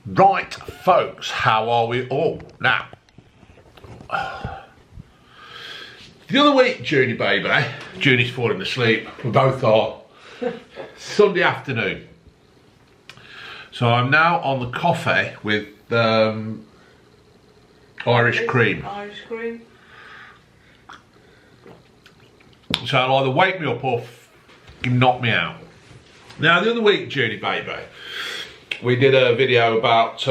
Right, folks, how are we all? Now, the other week, Junie baby, Junie's falling asleep, we both are, Sunday afternoon. So I'm now on the coffee with Irish cream. Irish cream. So it'll either wake me up or knock me out. Now, the other week, Junie baby, we did a video about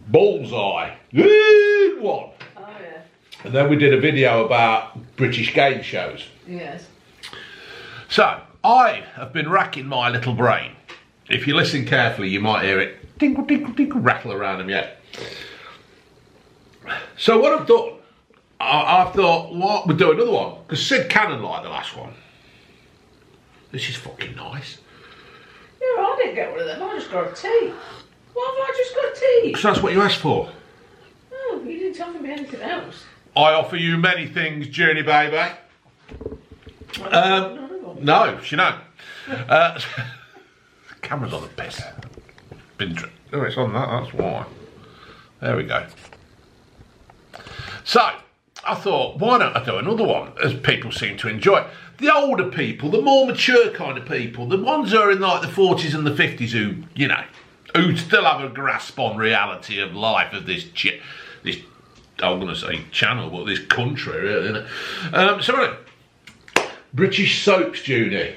Bullseye. Good one. Oh, yeah. And then we did a video about British game shows. Yes. So, I have been racking my little brain. If you listen carefully, you might hear it tinkle, tinkle, tinkle, rattle around them yet. So what I've done, I thought, what, we'll do another one. Because Sid Cannon liked the last one. This is fucking nice. Yeah, I didn't get one of them. I just got a tea. Why have I just got a tea? So that's what you asked for. Oh, you didn't tell me anything else. I offer you many things, Junie baby. No, she don't. Camera's on the piss. Oh, it's on that, that's why. There we go. So, I thought, why don't I do another one, as people seem to enjoy. The older people, the more mature kind of people, the ones who are in like the 40s and the 50s who, you know, who still have a grasp on reality of life of this, I'm going to say channel, but this country, really, isn't it? So anyway, British soaps, Junie.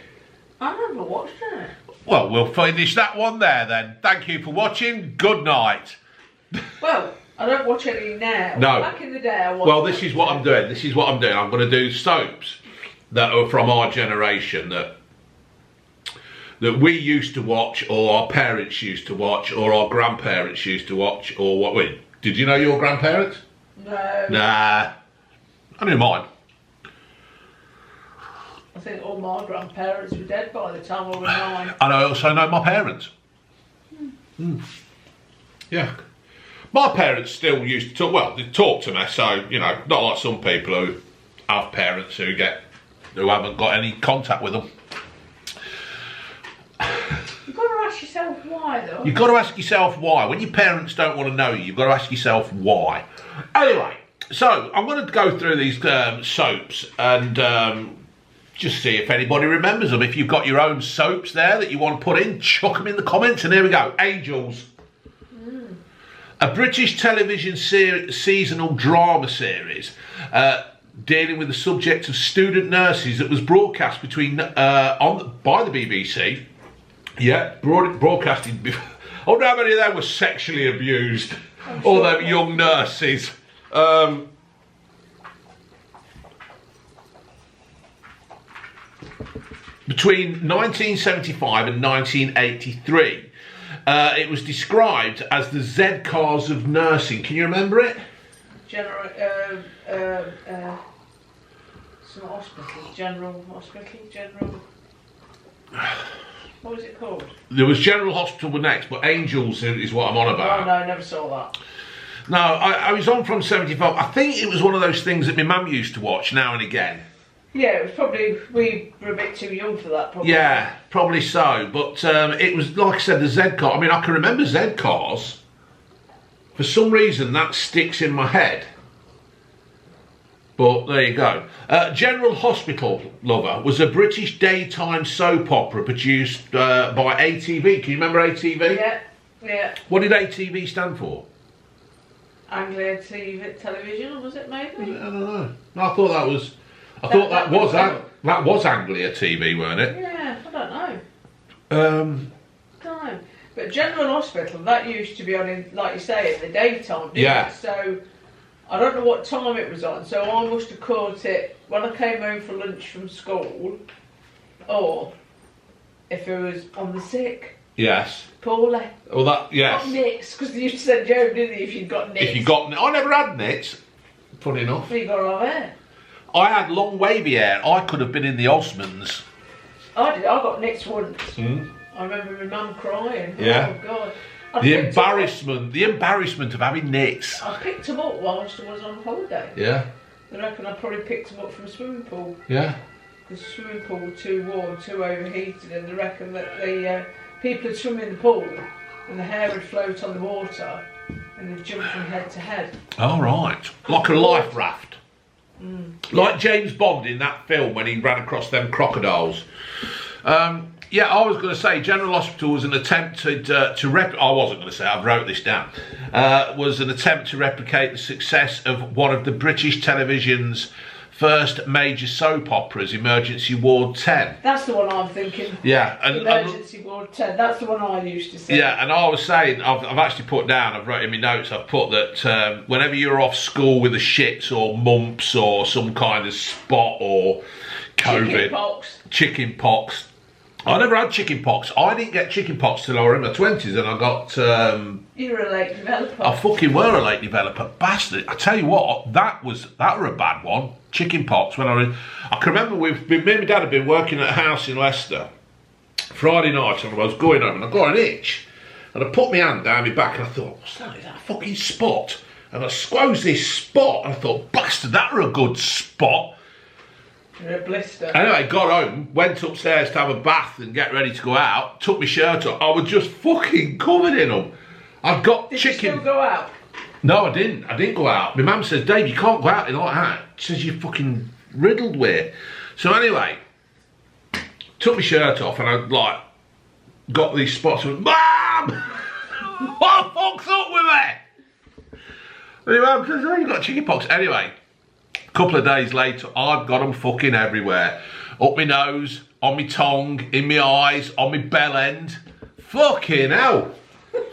I never watched it. Well, we'll finish that one there then. Thank you for watching. Good night. Well, I don't watch any now. No. Back in the day I watched. Well, this is what I'm doing. This is what I'm doing. I'm going to do soaps that are from our generation that we used to watch, or our parents used to watch, or our grandparents used to watch, or what we... Did you know your grandparents? No. Nah. I knew mine. I think all my grandparents were dead by the time I was 9. And I also know my parents. Yeah. My parents still used to talk, well, they talk to me, so, you know, not like some people who have parents who haven't got any contact with them. You've got to ask yourself why, though. You've got to ask yourself why. When your parents don't want to know you, you've got to ask yourself why. Anyway, so I'm going to go through these soaps and just see if anybody remembers them. If you've got your own soaps there that you want to put in, chuck them in the comments. And here we go. Angels. A British television seasonal drama series dealing with the subject of student nurses that was broadcast by the BBC. Yeah, broadcasted before. I wonder how many of them were sexually abused. All them young nurses. Between 1975 and 1983, it was described as the Z cars of nursing. Can you remember it? It's not hospital. General Hospital. General. What was it called? There was General Hospital next, but Angels is what I'm on about. Oh no, I never saw that. No, I was on from 75. I think it was one of those things that my mum used to watch now and again. Yeah, it was probably, we were a bit too young for that, probably. Yeah, probably so. But it was, like I said, the Z car. I mean, I can remember Z cars. For some reason, that sticks in my head. But there you go. General Hospital Lover was a British daytime soap opera produced by ATV. Can you remember ATV? Yeah, yeah. What did ATV stand for? Anglia Television, was it maybe? I don't know. No, I thought that was... that was Anglia TV, weren't it? Yeah, I don't know. Don't know. But General Hospital, that used to be on, in, like you say, in the daytime, didn't yeah. it? So, I don't know what time it was on, so I must have caught it when I came home for lunch from school, or if it was on the sick. Yes. Poorly. Well, that, yes. Not nits, because they used to send you home, didn't they, if you'd got nits. If you got... I never had nits, funny enough. Well, you got to have hair. I had long wavy hair. I could have been in the Osmonds. I did. I got nits once. I remember my mum crying. Yeah. Oh God. The embarrassment of having nits. I picked them up whilst I was on holiday. Yeah. I reckon I probably picked them up from a swimming pool. Yeah. Because the swimming pool was too warm, too overheated, and I reckon that the people who swim in the pool and the hair would float on the water, and they'd jump from head to head. All right, like a life raft, like James Bond in that film when he ran across them crocodiles. Yeah, I was going to say General Hospital was an attempt to I wasn't going to say, I wrote this down. Was an attempt to replicate the success of one of the British television's first major soap operas, Emergency Ward 10. That's the one I'm thinking. Yeah, Emergency Ward 10. That's the one I used to say. Yeah, and I was saying, I've actually put down, I've wrote in my notes, I've put that whenever you're off school with the shits or mumps or some kind of spot or COVID, chicken pox. I never had chicken pox. I didn't get chicken pox till I was in my 20s, and I got... you were a late developer. I fucking were a late developer. Bastard. I tell you what, that were a bad one. Chicken pox. I can remember me and my dad had been working at a house in Leicester. Friday night, and I was going home, and I got an itch. And I put my hand down my back, and I thought, what's that? Is that a fucking spot? And I squoze this spot, and I thought, bastard, that were a good spot. You're a blister. Anyway, got home, went upstairs to have a bath and get ready to go out, took my shirt off. I was just fucking covered in them. I've got Did chicken. Did you still go out? No, I didn't. I didn't go out. My mum says, Dave, you can't go out in like that. She says, you're fucking riddled with it. So anyway, took my shirt off and I got these spots and went, Mum! What the fuck's up with me? And my mum says, oh, you got chicken pox. Anyway. Couple of days later, I've got them fucking everywhere. Up my nose, on my tongue, in my eyes, on my bell end. Fucking hell.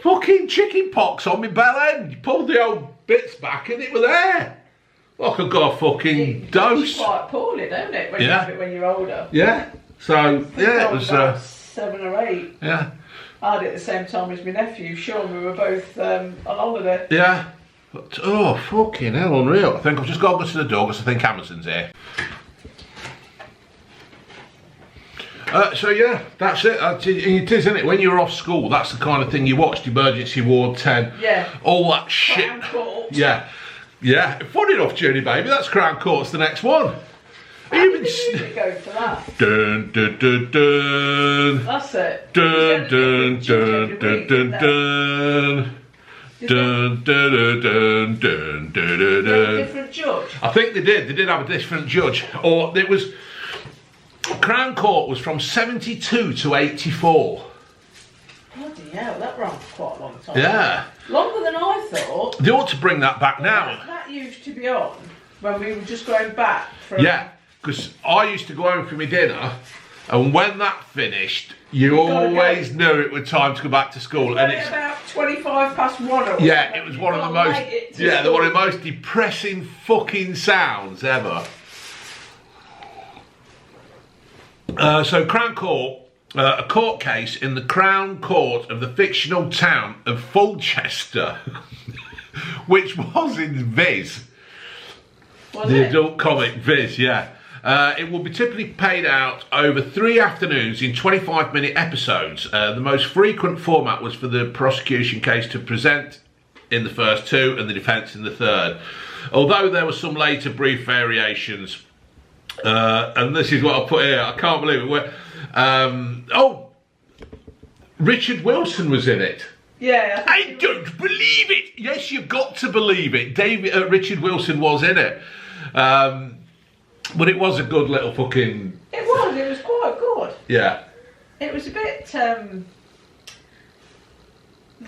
Fucking chicken pox on my bell end. You pulled the old bits back and it was there. Like I got a fucking dose. It's quite poorly, don't it, when you have it when you're older? Yeah. So, yeah, it was... 7 or 8. Yeah. I had it at the same time as my nephew, Sean. We were both on holiday. Yeah. But, oh, fucking hell, unreal. I think I've just got to go to the door because I think Amazon's here. So yeah, that's it. It is, isn't it? When you're off school, that's the kind of thing you watched. Emergency Ward 10. Yeah. All that shit. Crown Court. Yeah. Yeah. Funny enough, Judy baby, that's Crown Court's the next one. How did you go for that? Dun dun dun dun. That's it. Dun dun dun dun dun dun. Dun, dun, dun, dun, dun, dun, dun, dun. A different judge? I think they did. They did have a different judge. Or it was... Crown Court was from 72 to 84. Bloody hell, that ran for quite a long time. Yeah. Longer than I thought. They ought to bring that back now. That used to be on when we were just going back from... Yeah, because I used to go home for my dinner, and when that finished, you always knew it was time to go back to school. And it's about 25 past 1 or yeah, it was one of the most one of the most depressing fucking sounds ever. So Crown Court, a court case in the Crown Court of the fictional town of Fulchester, which was in Viz. The adult comic Viz, yeah. It will be typically paid out over 3 afternoons in 25-minute episodes. The most frequent format was for the prosecution case to present in the first 2 and the defence in the third. Although there were some later brief variations, and this is what I put here, I can't believe it. Richard Wilson was in it. Yeah. I don't believe it. Yes, you've got to believe it. Richard Wilson was in it. But it was a good little fucking... It was quite good. Yeah. It was a bit, the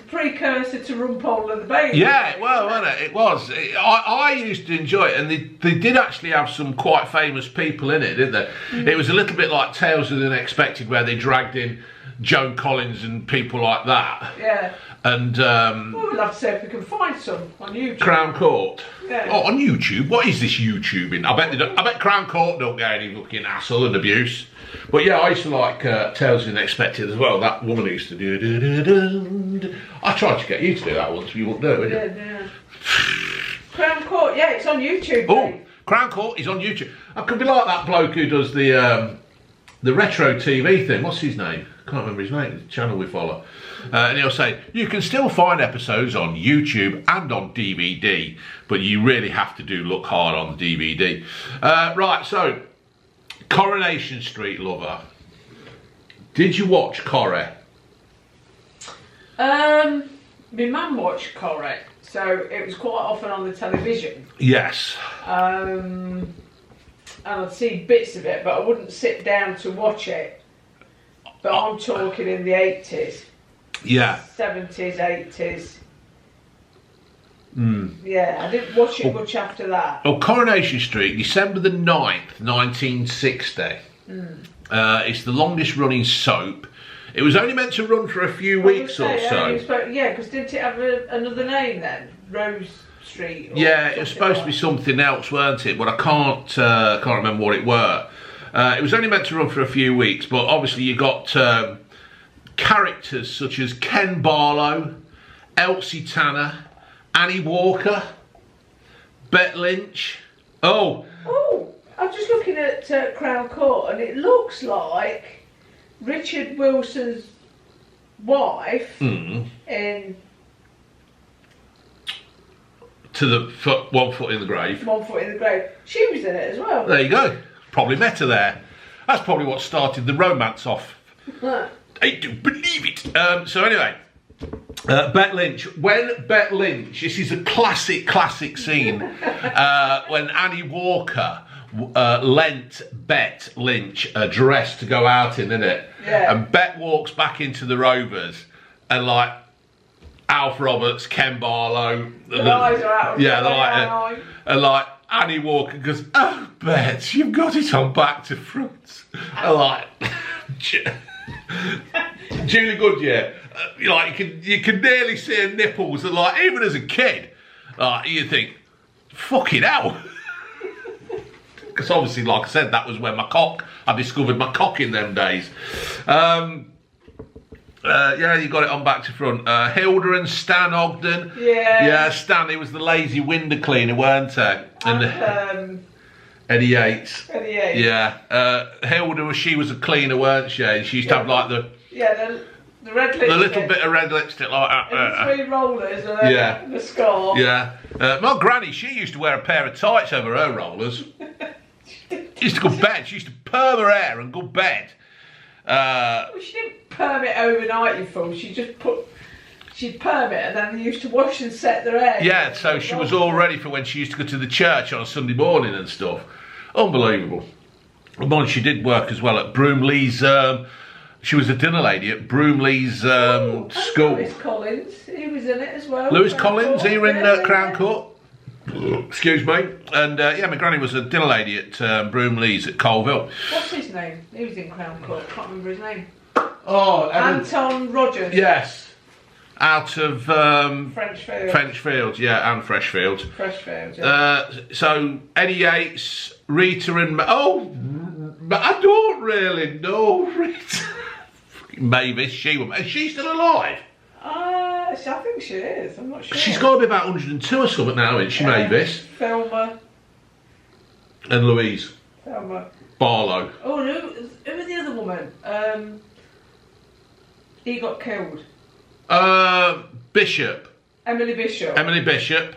precursor to Rumpole and the Baby. Yeah, well, wasn't it? It was. I used to enjoy it, and they did actually have some quite famous people in it, didn't they? Mm. It was a little bit like Tales of the Unexpected, where they dragged in Joan Collins and people like that. Yeah. And we'll have to see if we can find some on YouTube. Crown Court. Yeah. Oh, on YouTube? What is this YouTubing? I bet they don't, I bet Crown Court don't get any fucking hassle and abuse. But yeah, I used to like Tales of the Unexpected as well. That woman used to do. I tried to get you to do that once, but you wouldn't do it, would you? Yeah. Crown Court, yeah, it's on YouTube. Oh, Crown Court is on YouTube. I could be like that bloke who does the retro TV thing. What's his name? Can't remember his name. The channel we follow. And he'll say, you can still find episodes on YouTube and on DVD, but you really have to look hard on the DVD. Right, so, Coronation Street, lover. Did you watch Corrie? My mum watched Corrie, so it was quite often on the television. Yes. And I'd see bits of it, but I wouldn't sit down to watch it. But I'm talking in the 80s. Yeah. 70s, 80s. Yeah, I didn't watch it much after that. Well, Coronation Street, December the 9th, 1960. It's the longest running soap. It was only meant to run for a few weeks or so. Yeah, because didn't it have another name then? Rose Street? Yeah, it was supposed to be something else, weren't it? But I can't remember what it were. It was only meant to run for a few weeks, but obviously you got characters such as Ken Barlow, Elsie Tanner, Annie Walker, Bet Lynch. Oh, I'm just looking at Crown Court, and it looks like Richard Wilson's wife in to the foot, 1 foot in the grave. 1 foot in the grave. She was in it as well. There you go. Probably met her there. That's probably what started the romance off. I do believe it. So anyway, Bet Lynch. When Bet Lynch, this is a classic scene. When Annie Walker lent Bet Lynch a dress to go out in, innit? Yeah. And Bet walks back into the Rovers, and like Alf Roberts, Ken Barlow, the eyes are out. Yeah, and like Annie Walker goes, "Oh, Bet, you've got it on back to front." And like Julie Goodyear, like you can nearly see her nipples, and like even as a kid, you think, "Fucking hell." Because obviously, like I said, that was when I discovered my cock in them days. Yeah, you got it on back to front. Hilda and Stan Ogden. Yeah. Yeah, Stan, he was the lazy window cleaner, weren't he? And Eddie Yates. Eddie Yates. Yeah. Hilda, she was a cleaner, weren't she? And she used to have like the red lipstick. The little bit of red lipstick like that. And the 3 rollers and the scarf. Yeah. My granny, she used to wear a pair of tights over her rollers. She used to go to bed. She used to perm her hair and go to bed. Well, she didn't perm it overnight, you fool. She'd perm it and then they used to wash and set their hair. Yeah, so she was all ready for when she used to go to the church on a Sunday morning and stuff. Unbelievable. Well, she did work as well at Broomley's. She was a dinner lady at Broomley's school. Lewis Collins, he was in it as well. Lewis Collins, he was in Crown Court. Excuse me. And yeah, my granny was a dinner lady at Broomley's at Colville. What's his name? He was in Crown Court. Can't remember his name. Oh, Anton Rogers. Yes. Out of French Fields, yeah, and Freshfields. Freshfields, yeah. So Eddie Yates, Rita, and I don't really know Rita. Mavis, is she still alive? I think she is. I'm not sure. She's got to be about 102 or something now, isn't she, Mavis? Thelma. And Louise. Thelma. Barlow. Oh, who was the other woman? He got killed. Bishop. Emily Bishop.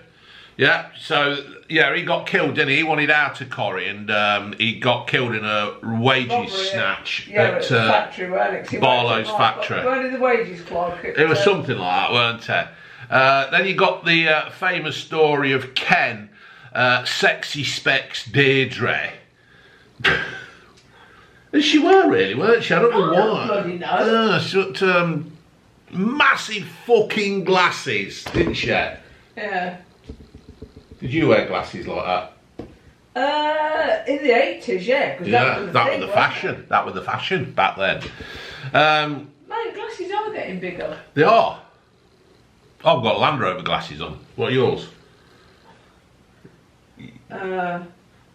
Yeah, so, yeah, he got killed, didn't he? He wanted out of Corrie, and he got killed in a wages snatch at the factory, weren't it? Barlow's factory. Where did the wages clock? It was something like that, weren't it? Then you got the famous story of Ken, Sexy Specs Deirdre. And she were really, weren't she? I don't know why. Bloody no. She got massive fucking glasses, didn't she? Yeah. Did you wear glasses like that? In the 80s, yeah. That was the fashion. That was the fashion back then. Man, glasses are getting bigger. They are. I've got Land Rover glasses on. What are yours? I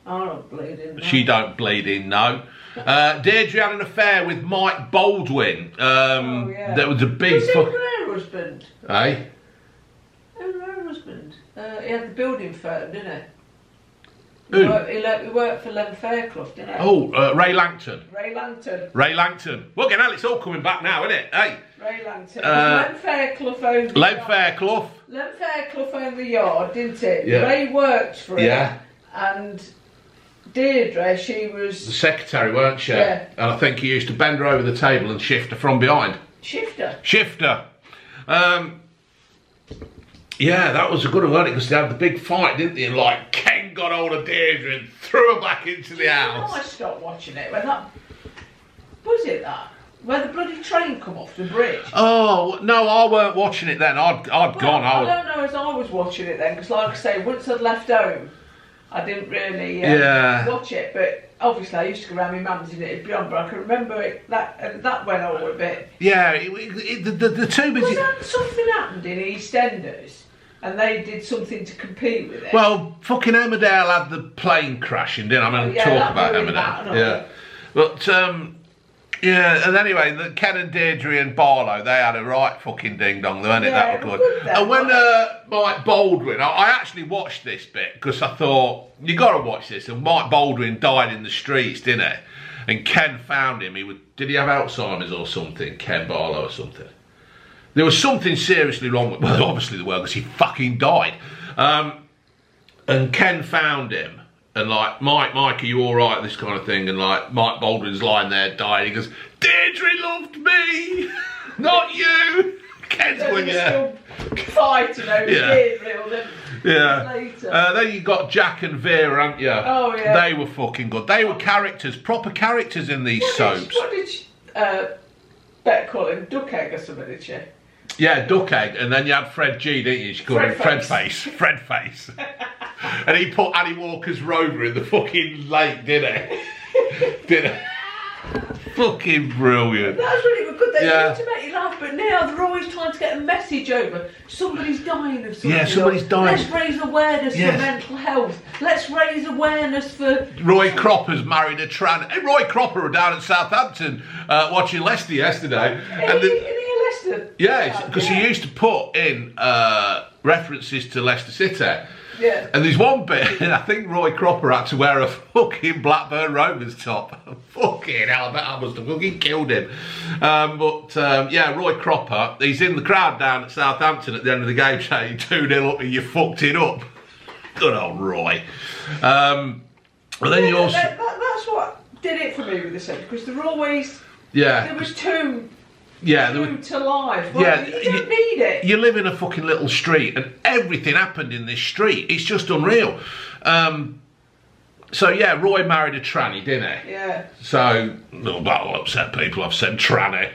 don't bleed in. No. She don't bleed in, no. Deirdre had an affair with Mike Baldwin. Yeah. That was a big. Was he her husband? Eh? Who was her husband? He had the building firm, didn't he? Who? He worked for Len Fairclough, didn't he? Oh, Ray Langton. Ray Langton. Well, again, it's all coming back now, isn't it? Hey. Ray Langton. Len Fairclough owned the Len yard. Fairclough. Len Fairclough owned the yard, didn't it? Yeah. Ray worked for him. Yeah. And Deirdre, she was... The secretary, weren't she? Yeah. And I think he used to bend her over the table and shift her from behind. Shifter. Yeah, that was a good one, wasn't it? Because they had the big fight, didn't they? And like Ken got hold of Deirdre and threw her back into the house. I stopped watching it when that was it that where the bloody train come off the bridge. Oh no, I weren't watching it then. I'd gone. I don't know as I was watching it then because, like I say, once I'd left home, I didn't really watch it. But obviously, I used to go around my mum's and it'd be on. But I can remember it that went on a bit. Yeah, the two. Was that something happened in EastEnders? And they did something to compete with it. Well, fucking Emmerdale had the plane crashing, didn't I? I'm going to talk about Emmerdale. Yeah. But, yeah, and anyway, Ken and Deirdre and Barlow, they had a right fucking ding-dong, weren't it? That was good. And when Mike Baldwin, I actually watched this bit, because I thought, you got to watch this, and Mike Baldwin died in the streets, didn't he? And Ken found him, did he have Alzheimer's or something, Ken Barlow or something? There was something seriously wrong with, well, obviously there were, because he fucking died. And Ken found him, and like, Mike, are you all right, this kind of thing, and like, Mike Baldwin's lying there dying, he goes, Deirdre loved me, not you. Ken's going, yeah. Still fighting over Deirdre all them later. Then you got Jack and Vera, haven't you? Oh, yeah. They were fucking good. They were characters, proper characters in these soaps. What did Better call him? Duck Egg or something, did she? Yeah, Duck Egg, and then you had Fred G, didn't you? She called him Fred Face. Fred Face. And he put Annie Walker's Rover in the fucking lake, didn't he? Fucking brilliant. That was really good. They used to make you laugh, but now they're always trying to get a message over. Somebody's dying of something. Yeah, somebody's dying. Let's raise awareness for mental health. Let's raise awareness for... Roy Cropper's married a tran... Hey, Roy Cropper were down at Southampton watching Leicester yesterday. Yeah, because he used to put in references to Leicester City. Yeah. And there's one bit, and I think Roy Cropper had to wear a fucking Blackburn Rovers top. Fucking hell, I bet I must have fucking killed him. Yeah, Roy Cropper, he's in the crowd down at Southampton at the end of the game saying 2-0 up and you fucked it up. Good old Roy. But then you also... That's what did it for me with this episode, because they're always... Yeah. There was two... Yeah, to life. Well, you don't need it. You live in a fucking little street, and everything happened in this street. It's just unreal. So yeah, Roy married a tranny, didn't he? Yeah. So that'll upset people. I've said tranny.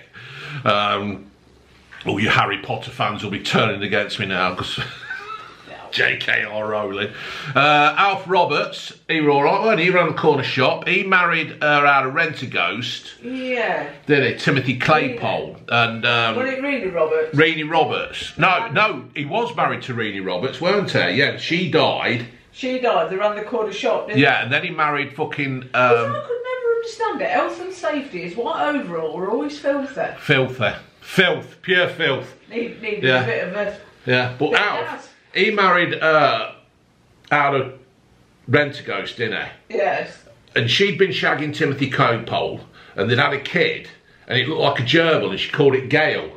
All you Harry Potter fans will be turning against me now because. J.K.R. Rowling. Alf Roberts, he were alright, wasn't he? He ran the corner shop. He married her out of Rent-A-Ghost. Yeah. Did he? Timothy Claypole. And was it Renee Roberts? Renee Roberts. No, he was married to Renee Roberts, weren't he? Yeah, she died. She died, they ran the corner shop, didn't and then he married fucking... I could never understand it. Health and safety is what overall we're always filthy. Filthy. Filth. Pure filth. Need a bit of a... Yeah, but Alf... He married out of Rent-A-Ghost, didn't he? Yes. And she'd been shagging Timothy Claypole, and they'd had a kid, and it looked like a gerbil, and she called it Gail.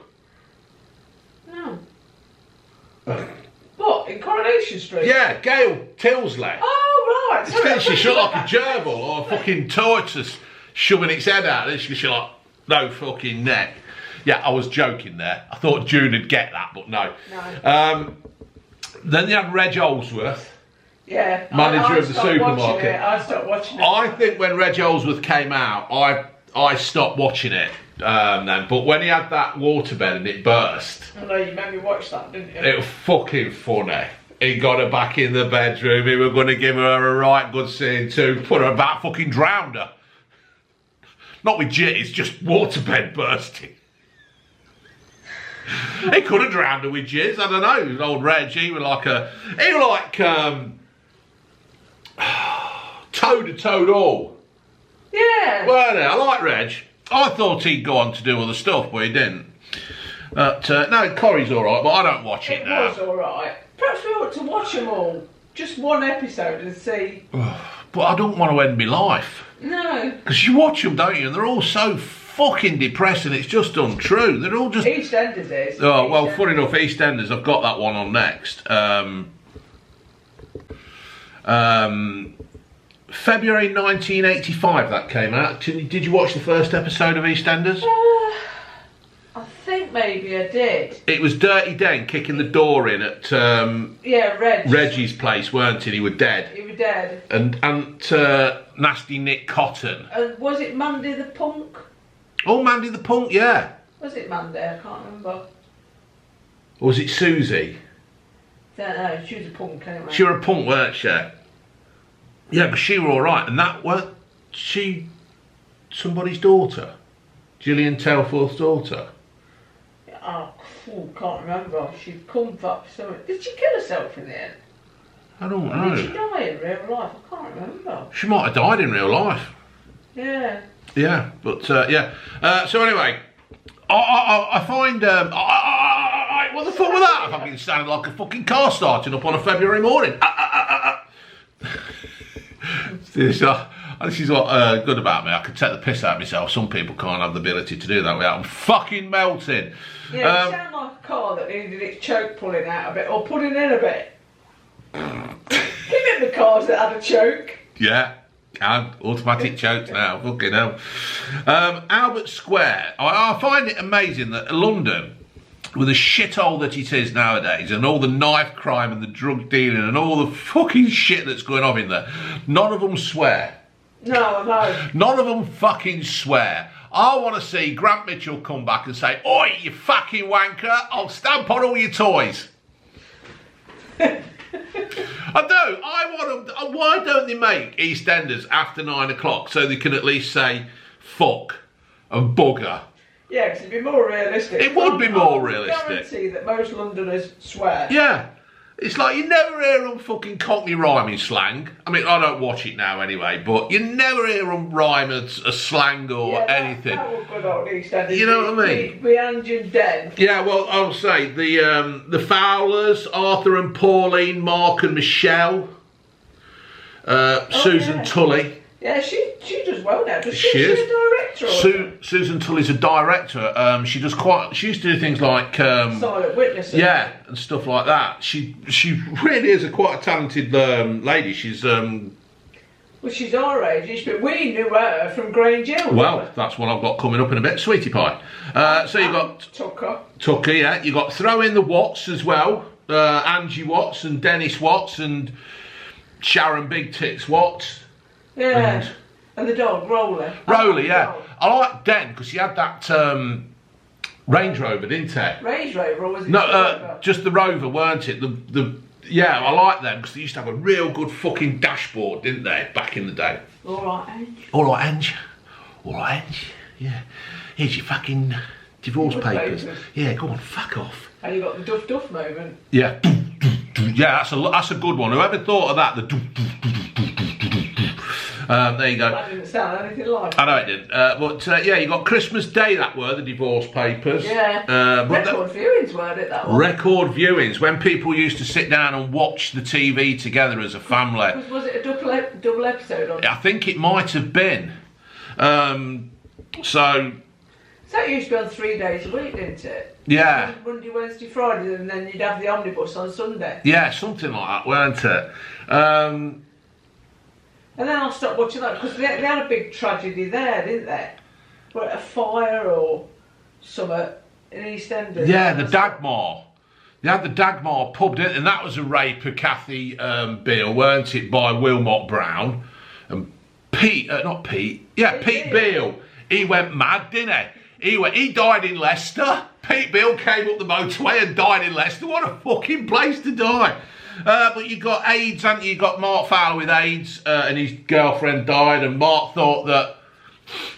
No. What, in Coronation Street? Yeah, Gail Tilsley. Oh, right. Instead, she looked like a gerbil or a fucking tortoise shoving its head out, and she's like, no fucking neck. Yeah, I was joking there. I thought June would get that, but no. No. Then you had Reg Olsworth, manager of the supermarket. I stopped watching it. I think when Reg Olsworth came out, I stopped watching it then. But when he had that waterbed and it burst... I know, you made me watch that, didn't you? It was fucking funny. He got her back in the bedroom, he was going to give her a right good scene too, put her back, fucking drowned her. Not with jizz, just waterbed bursting. He could have drowned her with jizz, I don't know. Old Reg, he was like Toad all. Yeah. Well, I like Reg. I thought he'd go on to do other stuff, but he didn't. But no, Corrie's alright, but I don't watch it now. It was alright. Perhaps we ought to watch them all. Just one episode and see. But I don't want to end my life. No. Because you watch them, don't you? And they're all so fucking depressing, it's just untrue. They're all just... EastEnders is. Oh, well, funny enough, EastEnders, I've got that one on next. February 1985 that came out. Did you watch the first episode of EastEnders? I think think maybe I did. It was Dirty Den kicking the door in at Reggie's place, weren't it? He was dead. He was dead. And Nasty Nick Cotton. Was it Mandy the Punk? Oh, Mandy the Punk, yeah. Was it Mandy? I can't remember. Or was it Susie? Don't know. She was a punk anyway. She was a punk, weren't she? Yeah, but she were all right. And that weren't she somebody's daughter? Gillian Telforth's daughter? Oh, can't remember. She'd come up something. Did she kill herself in the end? I don't know. Did she die in real life? I can't remember. She might have died in real life. Yeah. Yeah, but yeah. So anyway, I find what the fuck was that? I fucking sounded like a fucking car starting up on a February morning. This is what good about me. I could take the piss out of myself. Some people can't have the ability to do that without them fucking melting. Yeah, it sounded like a car that needed its choke pulling out a bit or putting in a bit. Give me the cars that had a choke. Yeah. And automatic chokes now, fucking hell. Albert Square. I find it amazing that London, with the shithole that it is nowadays, and all the knife crime and the drug dealing and all the fucking shit that's going on in there, none of them swear. No. None of them fucking swear. I want to see Grant Mitchell come back and say, "Oi, you fucking wanker, I'll stamp on all your toys." I do. I want them. Why don't they make EastEnders after 9 o'clock so they can at least say fuck and bugger? Yeah, because it'd be more realistic. It would be more realistic. I guarantee that most Londoners swear. Yeah. It's like you never hear them fucking Cockney rhyming slang. I mean, I don't watch it now anyway, but you never hear them rhyme a slang or anything. That would good old EastEnders. You know what I mean? We and Den. Yeah, well, I'll say the Fowlers, Arthur and Pauline, Mark and Michelle, Susan Tully. Yeah, she does well now. Does She she's is. a director. Susan Tully's a director. She does she used to do things like Silent Witness. Yeah, and stuff like that. She really is quite a talented lady. She's well, she's our age, but we knew her from Grange Hill. Well, that's what I've got coming up in a bit, Sweetie Pie. So you got Tucker, yeah. You got throw in the Watts as well, Angie Watts and Dennis Watts and Sharon Big Tits Watts. Yeah, and the dog, Roller. Roller, yeah. I like Den because she had that Range Rover, didn't it? Range Rover, or was it? No, just the Rover, weren't it? Yeah, I like them because they used to have a real good fucking dashboard, didn't they, back in the day? All right, Ange. All right, Ange. All right, Ange. Yeah. Here's your fucking divorce papers. Yeah, go on, fuck off. And you got the duff moment. Yeah. Yeah, that's a good one. Whoever thought of that? There you go. That didn't sound anything like it. I know it didn't. But yeah, you got Christmas Day, that were the divorce papers. Yeah. Record viewings, weren't it, that one? Record viewings, when people used to sit down and watch the TV together as a family. Was it a double episode on? I think it might have been. So that used to be on 3 days a week, didn't it? Yeah. Monday, Wednesday, Friday, and then you'd have the omnibus on Sunday. Yeah, something like that, weren't it? And then I stopped watching that because they had a big tragedy there, didn't they? A fire or something in EastEnders. Yeah, the Dagmar. They had the Dagmar pub, didn't they? And that was a rape of Kathy Beale, weren't it, by Wilmot Brown. And Pete Beale. He went mad, didn't he? He died in Leicester. Pete Beale came up the motorway and died in Leicester. What a fucking place to die. But you got AIDS, haven't you? You got Mark Fowler with AIDS, and his girlfriend died, and Mark thought that...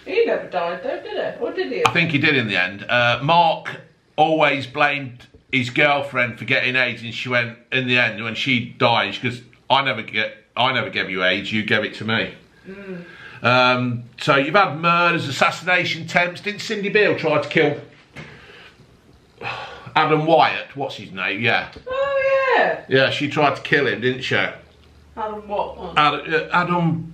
He never died though, did he? Or did he? I think he did in the end. Mark always blamed his girlfriend for getting AIDS, and she went, in the end, when she died, she goes, I never gave you AIDS, you gave it to me. So you've had murders, assassination attempts. Didn't Cindy Beale try to kill Adam Wyatt? What's his name? Yeah. Oh yeah. Yeah, she tried to kill him, didn't she? Adam what? Adam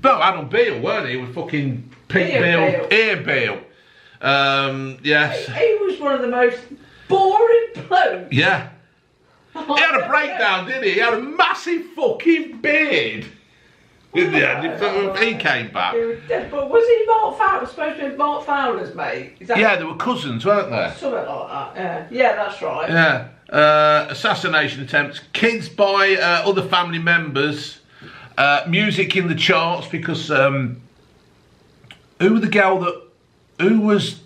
Beale, weren't he? With fucking Pete Beale. Ian Beale. Yes. He was one of the most boring blokes. Yeah. He had a breakdown, didn't he? He had a massive fucking beard. Yeah, he came back. But was he Mark Fowler? Supposed to be Mark Fowler's mate? Is that Yeah, they were cousins, weren't they? something like that? Yeah, that's right. Yeah. Assassination attempts, kids by other family members, music in the charts because who was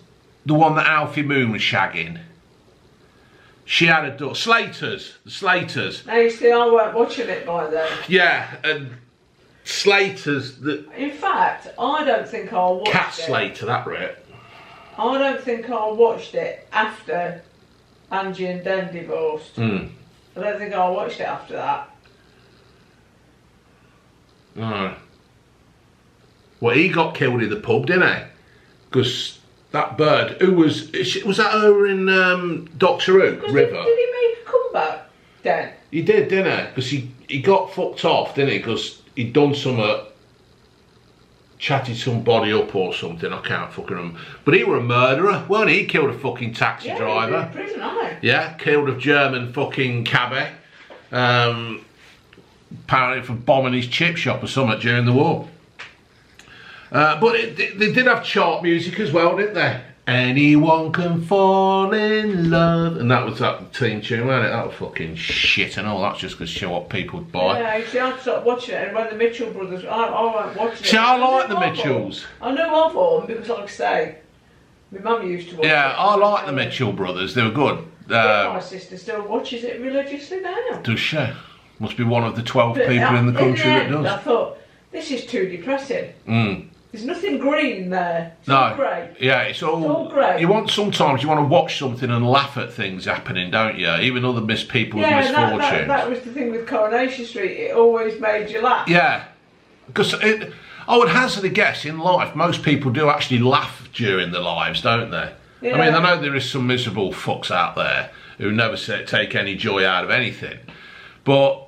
the one that Alfie Moon was shagging? She had a daughter. The Slaters. Now you see, I weren't watching it by then. Yeah, and Slaters. In fact, I don't think I watched Cat it. Slater, that right? I don't think I watched it after Angie and Den divorced. I don't think I watched it after that. No. Well, he got killed in the pub, didn't he? Because that bird, who was that over in Doctor Who? River? Did he make a comeback, Den? He did, didn't he? Because he got fucked off, didn't he? Because he'd done something, chatted somebody up or something, I can't fucking remember. But he were a murderer, weren't he? He killed a fucking taxi driver. He was in prison, aye. Yeah, killed a German fucking cabbie. Apparently for bombing his chip shop or something during the war. But they did have chart music as well, didn't they? Anyone can fall in love. And that was that theme tune, wasn't it? That was fucking shit and all. That's just to show what people would buy. Yeah, see, I stopped watching it, and when the Mitchell brothers, I went watching it. See, I like the Mitchells. I knew of them because, like I say, my mum used to watch it. Yeah, I like the Mitchell brothers. They were good. My sister still watches it religiously now. Does she? Must be one of the 12 people in the country that does. I thought, this is too depressing. There's nothing green there. It's all grey. Yeah, it's all grey. Sometimes you want to watch something and laugh at things happening, don't you? Even other people's misfortunes. That was the thing with Coronation Street. It always made you laugh. Yeah. Because I would hazard a guess, in life, most people do actually laugh during their lives, don't they? Yeah. I mean, I know there is some miserable fucks out there who never take any joy out of anything. But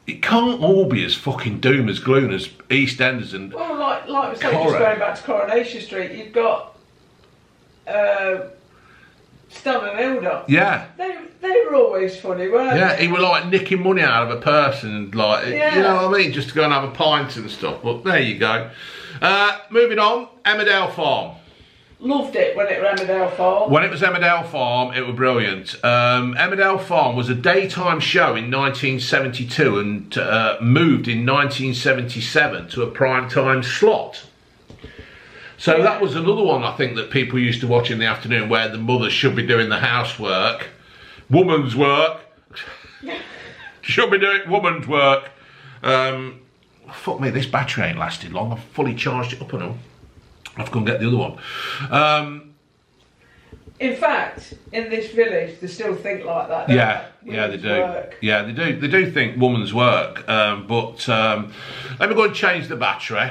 it can't all be as fucking doom as gloom as EastEnders and well, like we say, just going back to Coronation Street, you've got Stan and Hilda. Yeah. They were always funny, weren't they? Yeah, he was like nicking money out of a person, like, you know what I mean, just to go and have a pint and stuff. But there you go. Moving on, Emmerdale Farm. Loved it when it was Emmerdale Farm. When it was Emmerdale Farm, it was brilliant. Emmerdale Farm was a daytime show in 1972 and moved in 1977 to a primetime slot. So that was another one, I think, that people used to watch in the afternoon where the mothers should be doing the housework. Woman's work. Should be doing woman's work. Fuck me, this battery ain't lasted long. I've fully charged it up and all. I've gone get the other one. In fact, in this village, they still think like that. They do. Work. Yeah, they do. They do think woman's work. But let me go and change the battery.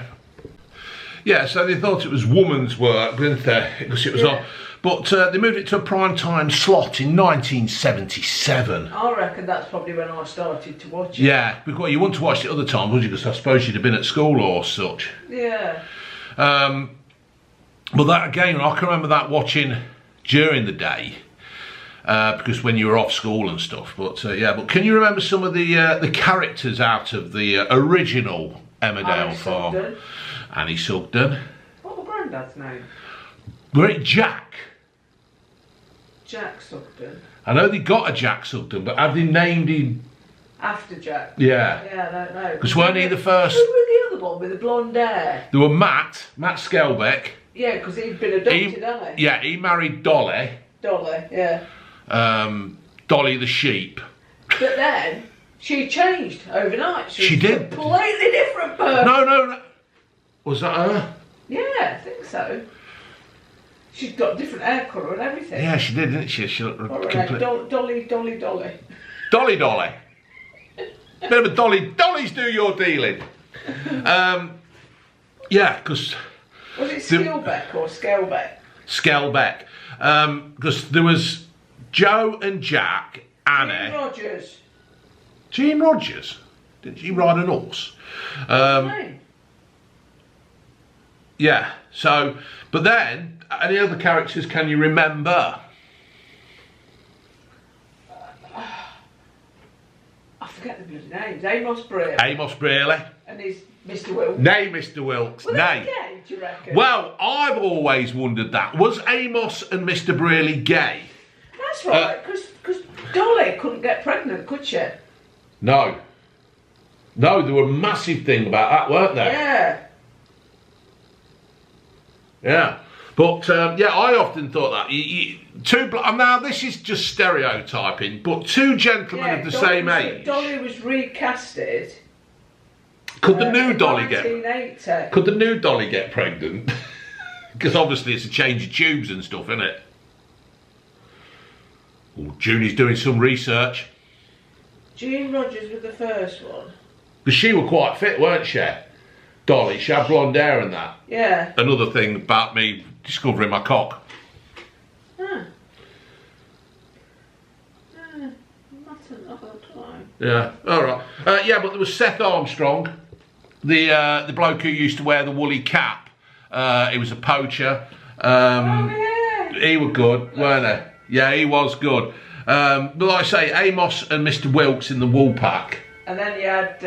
Yeah, so they thought it was woman's work, didn't they? Because it was on. But they moved it to a prime time slot in 1977. I reckon that's probably when I started to watch it. Yeah, because you wouldn't have watched it other times, would you? Because I suppose you'd have been at school or such. Yeah. But that again, I can remember that watching during the day, because when you were off school and stuff. But but can you remember some of the characters out of the original Emmerdale Farm? Sugden. Annie Sugden. What was Grandad's name? Great Jack. Jack Sugden. I know they got a Jack Sugden, but have they named him after Jack? Yeah. Yeah, I don't know. Because weren't he the first? Who was the other one with the blonde hair? There were Matt Skelbeck. Yeah, because he'd been adopted, hadn't he? Yeah, he married Dolly. Dolly, yeah. Dolly the sheep. But then she changed overnight. She did. A completely different person. No. Was that her? Yeah, I think so. She's got different hair colour and everything. Yeah, she did, didn't she? She looked complete. Dolly. Dolly. Bit of a Dolly. Dollies do your dealing. Yeah, because. Was it Skilbeck or Skelbeck? Skelbeck. Because there was Joe and Jack, Annie. Gene Rogers. Did she ride an horse? Yeah, so, but then, any other characters can you remember? I forget the bloody names. Amos Brayley. Amos Brayley. And his Mr. Wilkes. Nay, Mr. Wilkes. Were Nay. they gay, do you reckon? Well, I've always wondered that. Was Amos and Mr. Brearley gay? That's right, because Dolly couldn't get pregnant, could she? No. No, there were a massive thing about that, weren't there? Yeah. Yeah. But, yeah, I often thought that. Now, this is just stereotyping, but two gentlemen of the same age. Dolly was recasted. Could the new Dolly 1980. Could the new Dolly get pregnant? Because obviously it's a change of tubes and stuff, isn't it? Oh, Junie's doing some research. Jean Rogers was the first one. Because she was quite fit, weren't she? Dolly, she had blonde hair and that. Yeah. Another thing about me discovering my cock. Huh. Not another time. Yeah, all right. Yeah, but there was Seth Armstrong, the bloke who used to wear the woolly cap. He was a poacher. Oh, yeah. He was good, weren't he? Yeah, he was good. But like I say, Amos and Mr. Wilkes in the wool pack. And then you had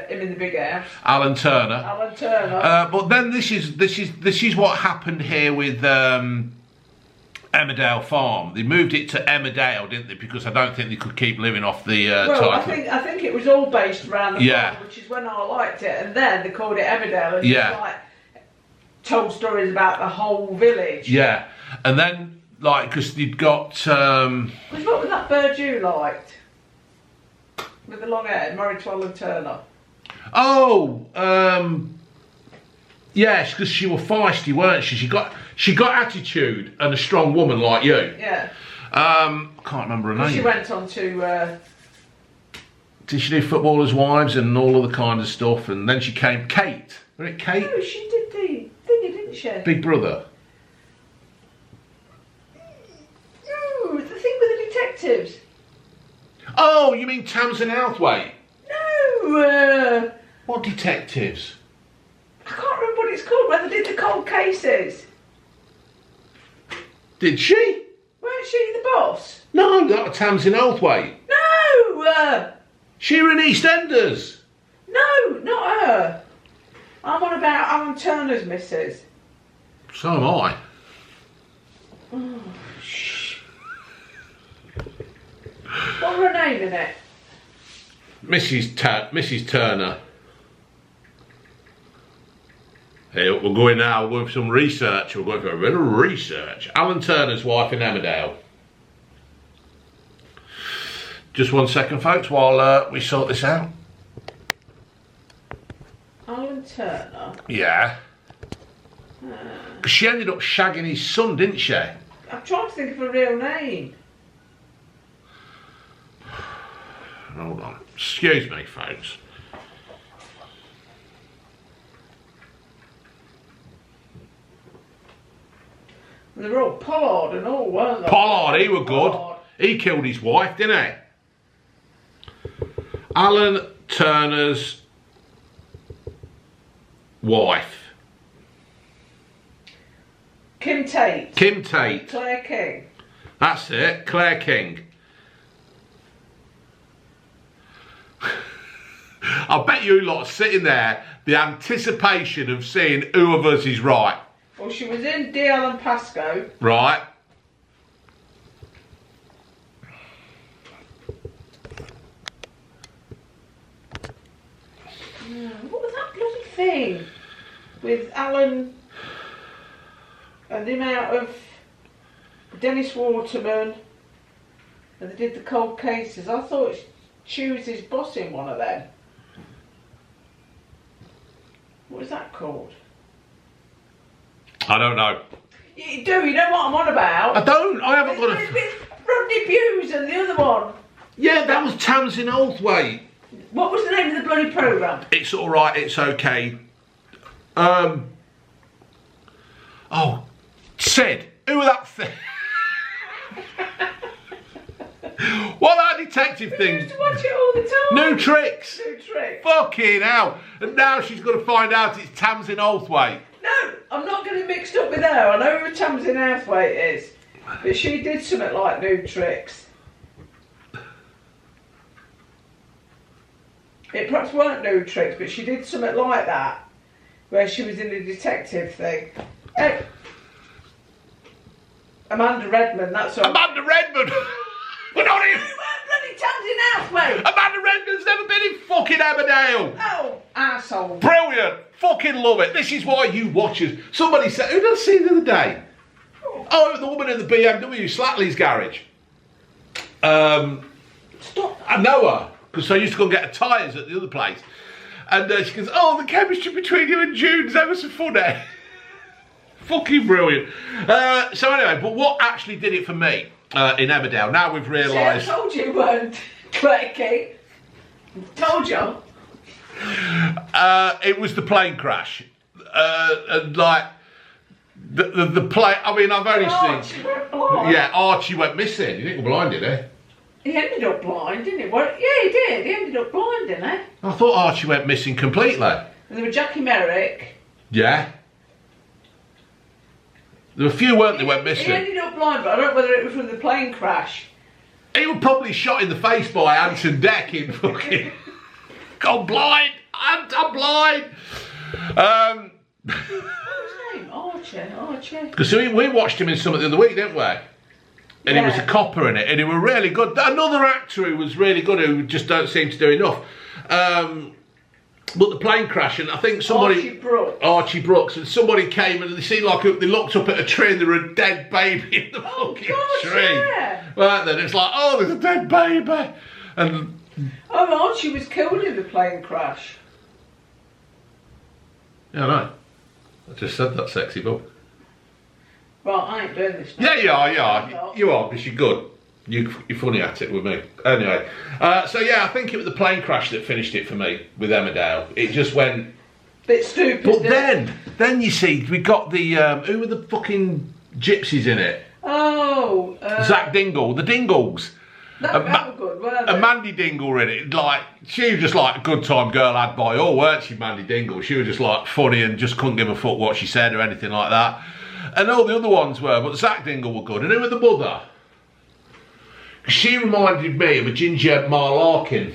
him in the big house. Alan Turner. Alan Turner. But then this is what happened here with Emmerdale Farm. They moved it to Emmerdale, didn't they? Because I don't think they could keep living off the title. I think it was all based around the farm, which is when I liked it. And then they called it Emmerdale, and just, like, told stories about the whole village. Yeah, and then like because they'd got. What was that bird you liked? With the long hair, married to Alan Turner. Oh, yes, because she was feisty, weren't she? She got attitude and a strong woman like you. Yeah. Can't remember her name. She went on to. Did she do Footballers' Wives and all other kind of stuff? And then she came Kate. Was it Kate? No, she did the thingy, didn't she? Big Brother. No, the thing with the detectives. Oh, you mean Tamsin Outhwaite? No. What detectives? I can't remember what it's called. Where they did the cold cases. Did she? Weren't she the boss? No, that was Tamsin Outhwaite. No. She were in EastEnders. No, not her. I'm on about Alan Turner's missus. So am I. Oh, shh. What was her name in it? Mrs. Turner. Hey, we're going now. We're going for some research. We're going for a bit of research. Alan Turner's wife in Emmerdale. Just 1 second, folks, while we sort this out. Alan Turner? Yeah. Because she ended up shagging his son, didn't she? I'm trying to think of her real name. Hold on. Excuse me, folks. They were all Pollard and all, weren't they? Pollard, he were good. Pollard. He killed his wife, didn't he? Alan Turner's wife. Kim Tate. Kim Tate. Claire King. That's it, Claire King. I bet you lot are sitting there, the anticipation of seeing who of us is right. Well, she was in DL and Pasco. Right. What was that bloody thing? With Alan and him out of Dennis Waterman, and they did the cold cases. I thought she was his boss in one of them. What was that called? I don't know. You do, you know what I'm on about? I don't, I haven't got a... It's Rodney Hughes and the other one. Yeah, that was Tamsin Outhwaite. What was the name of the bloody programme? It's alright, it's okay. Oh, Sid, who was that thing? What that detective thing? We used to watch it all the time. New Tricks. New Tricks. Fucking hell. And now she's going to find out it's Tamsin Outhwaite. No, I'm not getting mixed up with her. I know who Tamsin Outhwaite is. But she did something like New Tricks. It perhaps weren't new tricks, but she did something like that, where she was in a detective thing. Hey. Amanda Redmond, that's all. Amanda Redmond! We're not even... Bloody Tamsin House, mate! Amanda Redmond's never been in fucking Emmerdale! Oh, arsehole. Brilliant! Fucking love it. This is why you watchers... Somebody said... Who did I see the other day? Oh, the woman in the BMW, Slatley's garage. Stop. I know her, because I used to go and get her tyres at the other place. And she goes, oh, the chemistry between you and June's ever so funny. Fucking brilliant. So anyway, but what actually did it for me in Emmerdale, now we've realised... See, I told you weren't clicky. Told you. It was the plane crash. And like, the plane, I mean, I've only seen... Went blind. Yeah, Archie went missing. He didn't go blind, did he? He ended up blind, didn't he? Well, yeah, he did. He ended up blind, didn't he? I thought Archie went missing completely. And there were Jackie Merrick. Yeah. There were a few, weren't they, went missing? He ended up blind, but I don't know whether it was from the plane crash. He was probably shot in the face by Anton Deck in fucking... Gone blind! I'm blind! What was his name? Archie. Because we watched him in something the other week, didn't we? And he was a copper in it, and he was really good. Another actor who was really good, who just don't seem to do enough. But the plane crash, and I think somebody... Archie Brooks, and somebody came and they seemed like they looked up at a tree and there were a dead baby in the fucking tree. Yeah. Right then, it's like, oh, there's a dead baby. And... Oh, Archie was killed in the plane crash. Yeah, I know. I just said that, sexy bub. Right, I ain't doing this now. Yeah, you are, because you're good. You're funny at it with me. Anyway, so yeah, I think it was the plane crash that finished it for me with Emmerdale. It just went... Bit stupid. But then you see, we got the... who were the fucking gypsies in it? Oh... Zach Dingle, the Dingles. That were good, weren't they? And Mandy Dingle in it. Like, she was just like a good time girl had by all, weren't she, Mandy Dingle? She was just like funny and just couldn't give a fuck what she said or anything like that. And all the other ones were, but Zach Dingle were good. And who were the mother? She reminded me of a Ginger Marlarkin.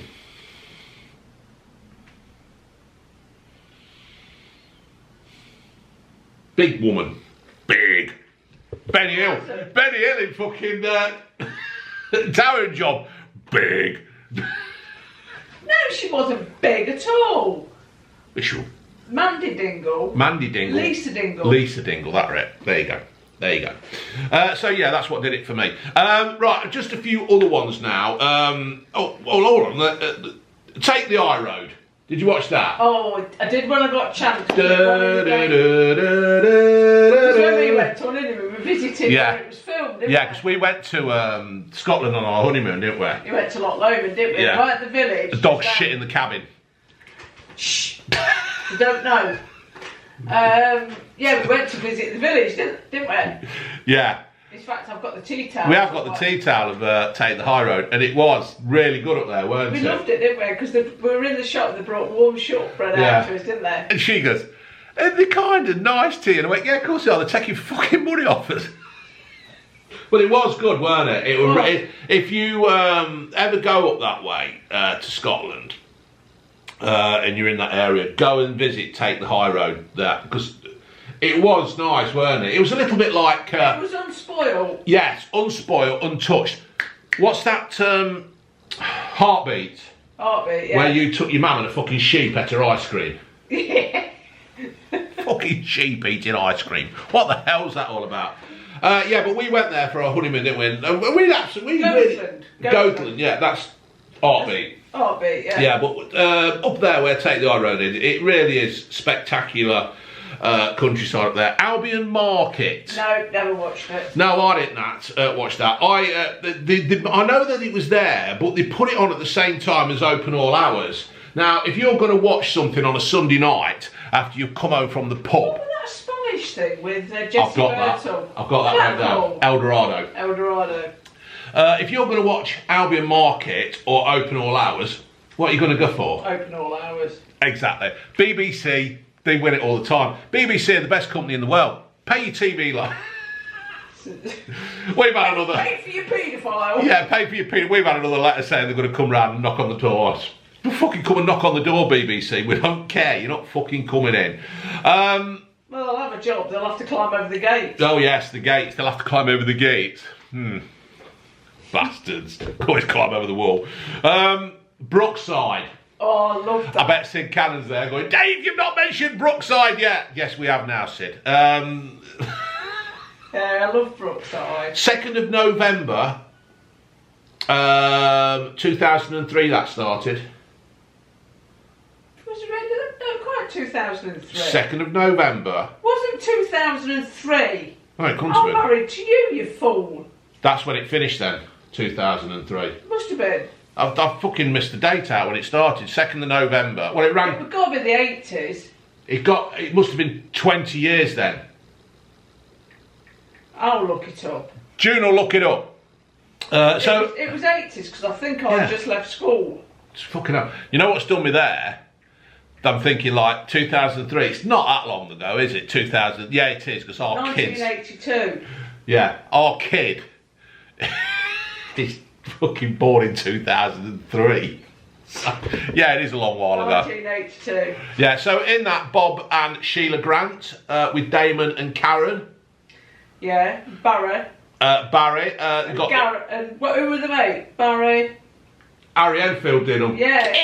Big woman. Big. Benny Hill. Benny Hill in fucking towering job. Big. No, she wasn't big at all. Which one? Mandy Dingle. Mandy Dingle. Lisa Dingle. Lisa Dingle, that's right. There you go. There you go. So yeah, that's what did it for me. Right, just a few other ones now. Hold on. Take the High Road. Did you watch that? Oh, I did when I got a chance. Because when we went on honeymoon, we visited where it was filmed, didn't we? Yeah, because we went to Scotland on our honeymoon, didn't we? We went to Loch Lomond, didn't we? Yeah. Right at the village. The dog shit in the cabin. Shh. You don't know. Yeah, we went to visit the village, didn't we? Yeah. In fact, I've got the tea towel. We have got the tea towel of Take the High Road, and it was really good up there, weren't it? We loved it, didn't we? Because we were in the shop and they brought warm shortbread out to us, didn't they? And she goes, and they're kind of nice tea. And I went, yeah, of course they are. They're taking fucking money off us. But it was good, weren't it? If you ever go up that way to Scotland, and you're in that area, go and visit Take the High Road there, because it was nice, weren't it? It was a little bit like... it was unspoiled. Yes, unspoiled, untouched. What's that Heartbeat? Heartbeat, yeah. Where you took your mum and a fucking sheep ate her ice cream. Yeah. Fucking sheep eating ice cream. What the hell's that all about? Yeah, but we went there for our honeymoon, didn't we? We'd absolutely... Goatland, yeah, that's Heartbeat. Heartbeat, yeah. Yeah, but up there where Take the High Road is, it really is spectacular countryside up there. Albion Market. No, never watched it. No, I didn't watch that. I know that it was there, but they put it on at the same time as Open All Hours. Now, if you're going to watch something on a Sunday night after you've come home from the pub... What was that Spanish thing with Jesse I've got that down. Eldorado. Eldorado. If you're going to watch Albion Market or Open All Hours, what are you going to go for? Open All Hours. Exactly. BBC, they win it all the time. BBC are the best company in the world. Pay your TV line. We've had another... Pay for your paedophile. Yeah, pay for your paedophile. We've had another letter saying they're going to come round and knock on the door. fucking come and knock on the door, BBC. We don't care. You're not fucking coming in. Well, they'll have a job. They'll have to climb over the gates. Oh yes, the gates. They'll have to climb over the gates. Bastards. Always climb over the wall. Brookside. Oh, I love that. I bet Sid Cannon's there going, Dave, you've not mentioned Brookside yet. Yes, we have now, Sid. Yeah, I love Brookside. 2nd of November, 2003 that started. Was it really? No, quite 2003. 2nd of November. Wasn't 2003? Oh, it comes I'm to it. married to you, you fool. That's when it finished then, 2003. Must have been. I've fucking missed the date out when it started, 2nd of November. Well, it ran... It would got to be the 80s. It must have been 20 years then. I'll look it up. June will look it up. It was 80s because I think I just left school. It's fucking up. You know what's done me there? I'm thinking like 2003. It's not that long ago, is it? 2000. Yeah, it is because our 1982. kids. 1982. Yeah, our kid. He's fucking born in 2003. So, yeah, it is a long while ago. 1982. Yeah, so in that, Bob and Sheila Grant with Damon and Karen. Yeah, Barry. Barry. And Garrett. And who were the mate? Barry. Harry Enfield did them. Yeah.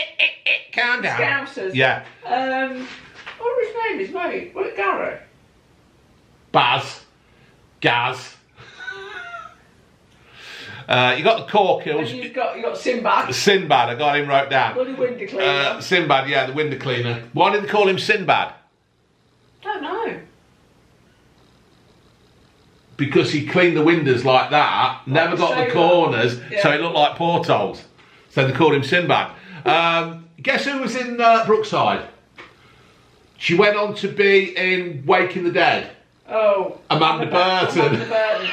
Calm down. Scousers. Yeah. What was his name? His mate? Was it Garrett? Baz. Gaz. You got the Corkills. And you got Sinbad. Sinbad, I got him wrote down. Bloody window cleaner. Sinbad, yeah, the window cleaner. Why did they call him Sinbad? Don't know. Because he cleaned the windows like that, never got the corners, so it looked like portholes. So they called him Sinbad. Guess who was in Brookside? She went on to be in Waking the Dead. Oh. Amanda Burton. Amanda Burton.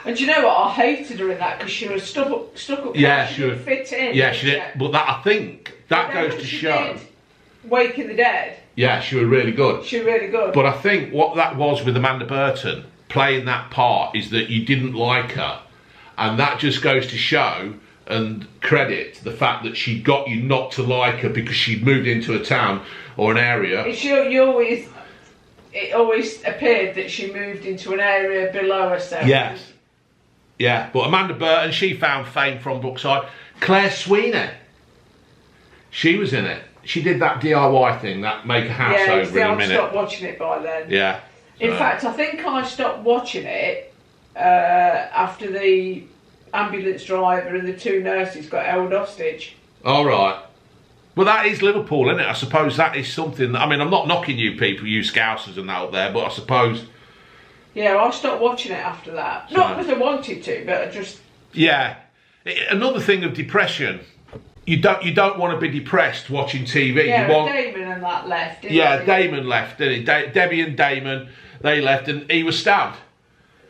And do you know what? I hated her in that because she was stuck up. Yeah, she didn't fit in. Yeah, she did. But that, I think that goes to show. Waking the Dead. Yeah, she was really good. She was really good. But I think what that was with Amanda Burton playing that part is that you didn't like her, and that just goes to show and credit the fact that she got you not to like her because she'd moved into a town or an area. It always appeared that she moved into an area below herself. Yes. Yeah, but Amanda Burton, she found fame from Brookside. Claire Sweeney, she was in it. She did that DIY thing, that make a house over in a minute. I stopped watching it by then. Yeah. In fact, I think I stopped watching it after the ambulance driver and the two nurses got held hostage. All right. Well, that is Liverpool, isn't it? I suppose that is something. I mean, I'm not knocking you people, you Scousers and that up there, but I suppose. Yeah, I stopped watching it after that. So, not because I wanted to, but I just. Yeah. Another thing of depression. You don't want to be depressed watching TV. Yeah, you want... Damon and that left. Yeah, Damon left, didn't he? Debbie and Damon, they left, and he was stabbed.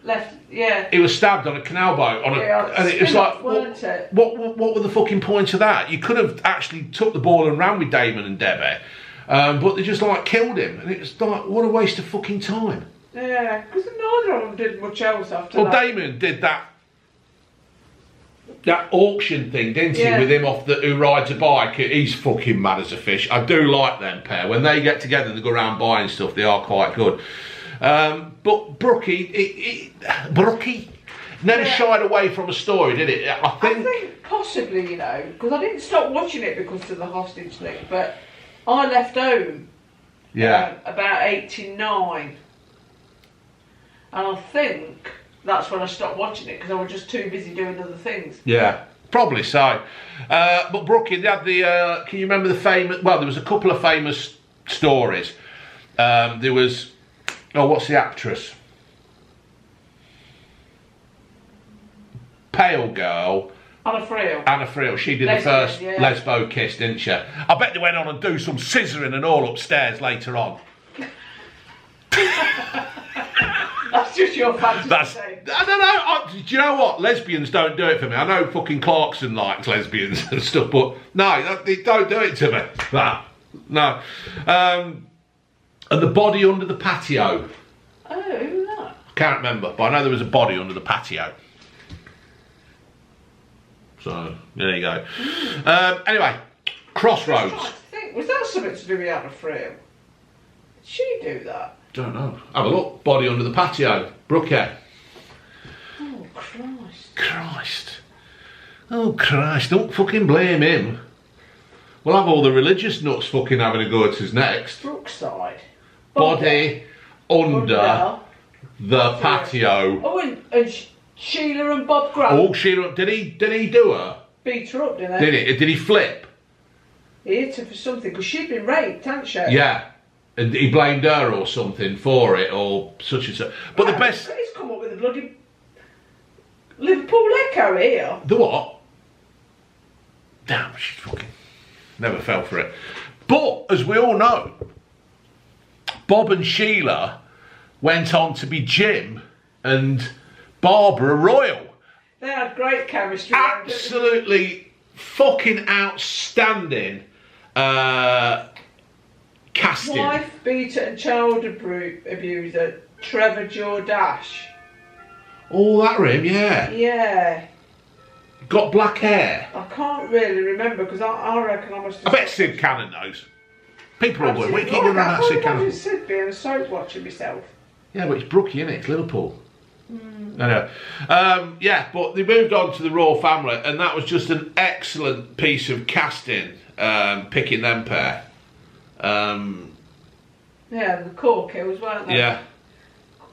Left, yeah. He was stabbed on a canal boat, and it was like, what were the fucking point of that? You could have actually took the ball and ran with Damon and Debbie, but they just like killed him, and it was like, what a waste of fucking time. Yeah, because neither of them did much else after that. Well, Damon did that auction thing, didn't he? With him off who rides a bike. He's fucking mad as a fish. I do like them pair. When they get together and they go around buying stuff, they are quite good. But Brookie never shied away from a story, did it? I think possibly, you know, because I didn't stop watching it because of the hostage thing, but I left home about 89. And I think that's when I stopped watching it because I was just too busy doing other things. Yeah, probably so. But Brookie, they had the. Can you remember the famous? Well, there was a couple of famous stories. There was. Oh, what's the actress? Pale girl. Anna Friel. Anna Friel. She did the first lesbo kiss, didn't she? I bet they went on and do some scissoring and all upstairs later on. That's just your fantasy. I don't know. Do you know what? Lesbians don't do it for me. I know fucking Clarkson likes lesbians and stuff, but no, they don't do it to me. That. No. And the body under the patio. Oh, who's that? Can't remember, but I know there was a body under the patio. So, there you go. Anyway, Crossroads. I was trying to think, was that something to do with Anna Friel? Did she do that? Don't know. Have a look. Body under the patio. Brooker. Oh, Christ. Christ. Oh, Christ. Don't fucking blame him. We'll have all the religious nuts fucking having a go at us next. Brookside. Body under the patio. Oh, and Sheila and Bob Grant. Oh, Sheila. Did he do her? Beat her up, didn't he? Did he flip? He hit her for something, because she'd been raped, hadn't she? Yeah. And he blamed her or something for it, or such and such. But the best... He's come up with a bloody Liverpool echo here. The what? Damn, she fucking never fell for it. But, as we all know, Bob and Sheila went on to be Jim and Barbara Royal. They had great chemistry. Absolutely fucking outstanding casting. Wife beater and child abuser Trevor Jordache. Oh, that him, yeah. Yeah. Got black hair. I can't really remember, because I reckon I must have... I bet Sid Cannon knows. People are going, what are you keeping around that Sid Cannon? I Sid being a soap watching myself. Yeah, but it's Brookie, isn't it? It's Liverpool. I know. Yeah, but they moved on to the Royal Family, and that was just an excellent piece of casting, picking them pair. Yeah, the corkers, weren't they? Yeah.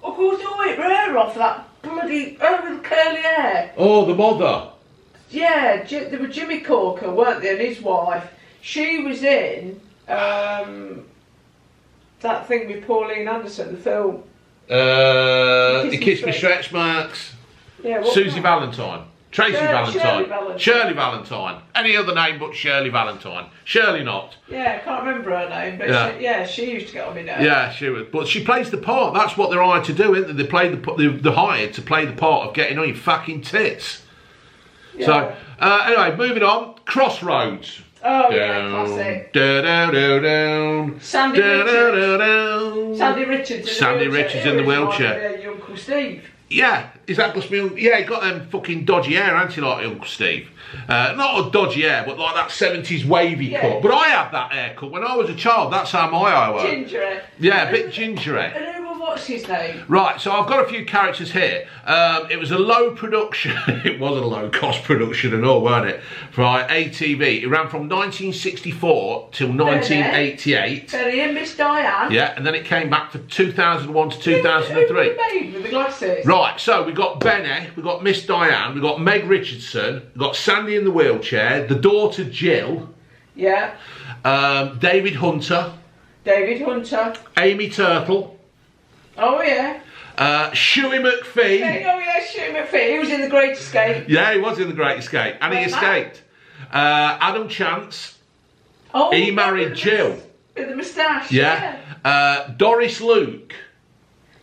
Of course, they whipped her hair off, that bloody, with curly hair. Oh, the mother. Yeah, there were Jimmy Corker, weren't they, and his wife. She was in that thing with Pauline Anderson, the film. He kissed me stretch marks. Yeah, Susie Valentine. Tracy Valentine. Shirley Valentine. Any other name but Shirley Valentine. Shirley not. Yeah, I can't remember her name, but she used to get on my nerves. Yeah, she was. But she plays the part. That's what they're hired to do, isn't they? They play they're hired to play the part of getting on your fucking tits. Yeah. So, anyway, moving on. Crossroads. Oh, yeah, classic. Sandy Richards in the wheelchair. Your Uncle Steve. Yeah, is that just me? Yeah, he got them fucking dodgy hair, hasn't he, like Uncle Steve? Not a dodgy hair, but like that 70s wavy cut. But I had that haircut when I was a child. That's how my eye was. Gingery. Yeah, a bit gingery. And what's his name? Right, so I've got a few characters here. It was a low production. It was a low cost production and all, weren't it? For ATV. It ran from 1964 till 1988. Benny and Miss Diane. Yeah, and then it came back for 2001 to 2003. Who were the maid with the glasses? Right, so we got Benny, we got Miss Diane, we got Meg Richardson, we got Sandy in the wheelchair, the daughter Jill. Yeah. David Hunter. Amy Turtle. Oh, yeah. Shuey McPhee. Oh, yeah, Shuey McPhee. He was in The Great Escape. Yeah, he was in The Great Escape. And he escaped. Adam Chance. Oh, he married Jill. With the moustache. Yeah. Doris Luke.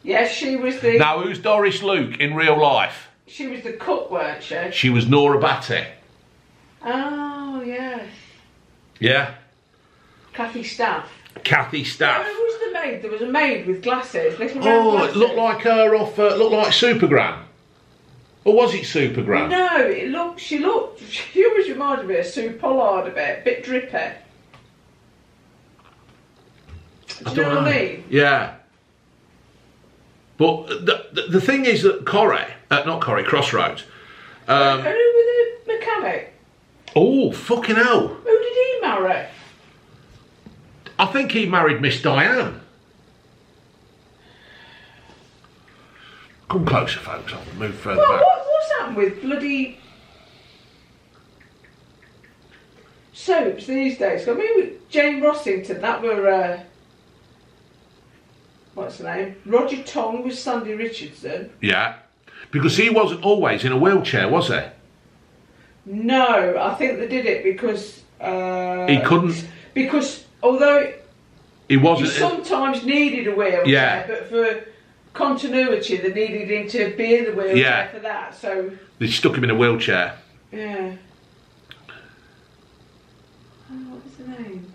Yes, she was the... Now, who's Doris Luke in real life? She was the cook, weren't she? She was Nora Batty. Oh, yes. Yeah. Kathy Staff. Kathy Staff. Who was the maid? There was a maid with glasses. Little round glasses. It looked like her off. Looked like Supergram. Or was it Supergram? No, she always reminded me of Sue Pollard a bit drippy. Do you know what I mean? Yeah. But the thing is that Crossroads. Who was the mechanic? Oh, fucking hell. Who did he marry? I think he married Miss Diane. Come closer, folks. I'll move further back. What's happened with bloody soaps these days? I mean, with Jane Rossington, that were... what's the name? Roger Tong was Sandy Richardson. Yeah. Because he wasn't always in a wheelchair, was he? No, I think they did it because... he couldn't... Because although he wasn't... He sometimes needed a wheelchair, but for continuity they needed him to be in the wheelchair for that, so... They stuck him in a wheelchair. Yeah. Oh, what was the name?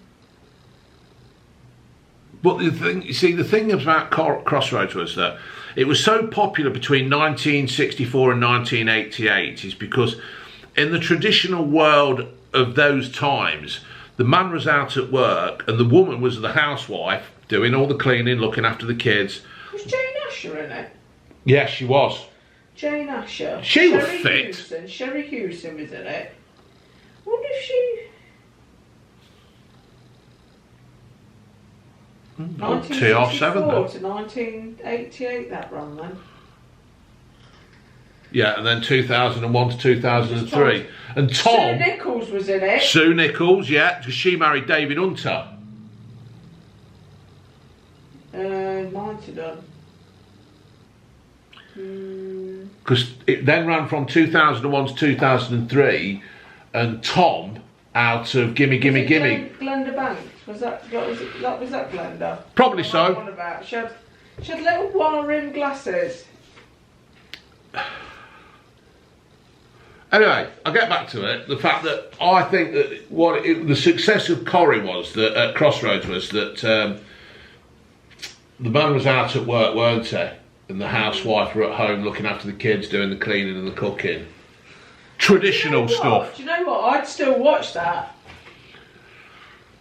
But the thing about Crossroads was that it was so popular between 1964 and 1988 is because in the traditional world of those times, the man was out at work and the woman was the housewife doing all the cleaning, looking after the kids. Was Jane Asher in it? Yes, she was. Jane Asher. She was fit. Sherry Hewson was in it. I wonder if she... TR7 to 1988 that run then. Yeah, and then 2001 to 2003. And Tom... Sue Nichols was in it. Sue Nichols, yeah, because she married David Hunter. Might have done. Because it then ran from 2001 to 2003, and Tom out of Gimme Gimme Gimme. Glenda Banks, was that Glenda? Probably so. About? She had little wire-rimmed glasses. Anyway, I'll get back to it. The fact that I think that the success of Corrie was that at Crossroads was that the man was out at work, weren't he? And the housewife were at home looking after the kids, doing the cleaning and the cooking. Traditional stuff. Do you know what? I'd still watch that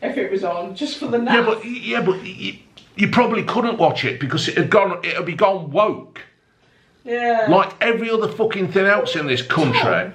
if it was on, just for the naff. Yeah, but you probably couldn't watch it because it'd be gone woke. Yeah. Like every other fucking thing else in this country.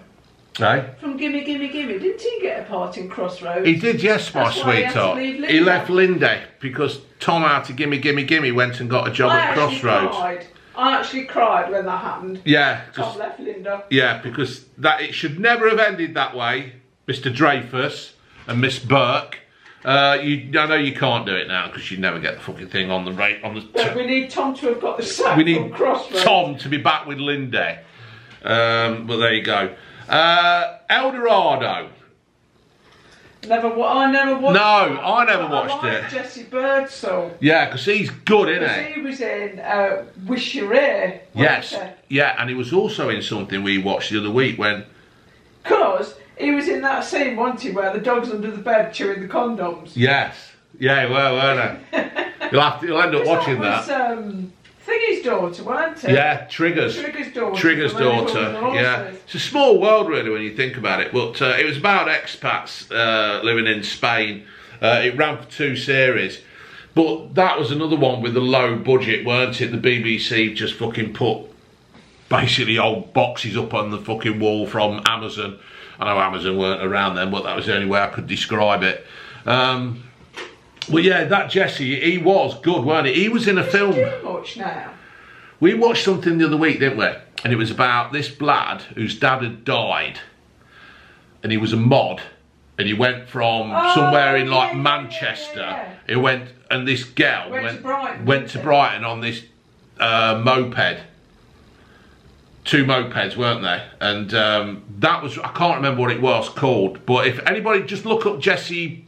Eh? From Gimme Gimme Gimme, didn't he get a part in Crossroads? He did, yes, my sweetheart. He left Lindy because Tom out of Gimme Gimme Gimme went and got a job at Crossroads. I actually cried when that happened. Yeah. Tom left Linda. Yeah, because it should never have ended that way, Mr. Dreyfus and Miss Burke. I know you can't do it now because you never get the fucking thing on the rate on the. But we need Tom to have got the sack. We need Crossroads. Tom to be back with Lindy. But there you go. Eldorado. I never watched. No, I never watched it. Jesse Birdsall. Yeah, because he's good, isn't he? He was in Wish Your Ear. Yes. Yeah, and he was also in something we watched the other week when. Because he was in that scene, wasn't he, where the dog's under the bed chewing the condoms. Yes. Yeah, well, weren't they? You'll end up watching that. Thingy's daughter, weren't it? Yeah, Trigger's daughter. Trigger's daughter. Yeah, it's a small world really when you think about it. But it was about expats living in Spain. It ran for 2 series, but that was another one with a low budget, weren't it? The BBC just fucking put basically old boxes up on the fucking wall from Amazon. I know Amazon weren't around then, but that was the only way I could describe it. Well, yeah, that Jesse, he was good, weren't he? He was in a film. Do much now. We watched something the other week, didn't we? And it was about this lad whose dad had died, and he was a mod, and he went from somewhere in like Manchester. Yeah. He went, and this girl went to Brighton on this moped. 2 mopeds, weren't they? And that was, I can't remember what it was called, but if anybody just look up Jesse,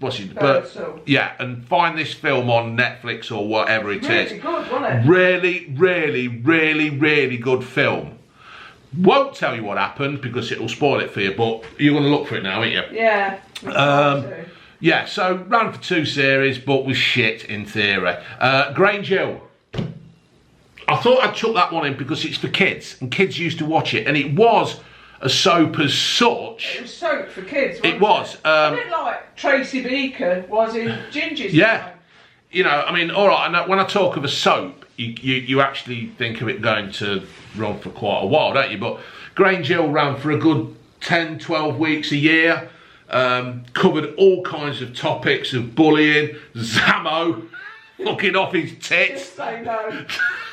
yeah, and find this film on Netflix or whatever it is. Really good, wasn't it? Really, really, really, really good film. Won't tell you what happened because it'll spoil it for you, but you're going to look for it now, aren't you? Yeah. Yeah, so ran for 2 series, but was shit in theory. Grange Hill. I thought I'd chuck that one in because it's for kids, and kids used to watch it, and it was a soap as such. It was soap for kids, wasn't it? Was. A bit like Tracy Beaker was in Ginger's Yeah. time. You know, I mean, all right, and when I talk of a soap, you actually think of it going to run for quite a while, don't you? But Grange Hill ran for a good 10, 12 weeks a year, covered all kinds of topics of bullying, Zammo, looking off his tits. Just say no.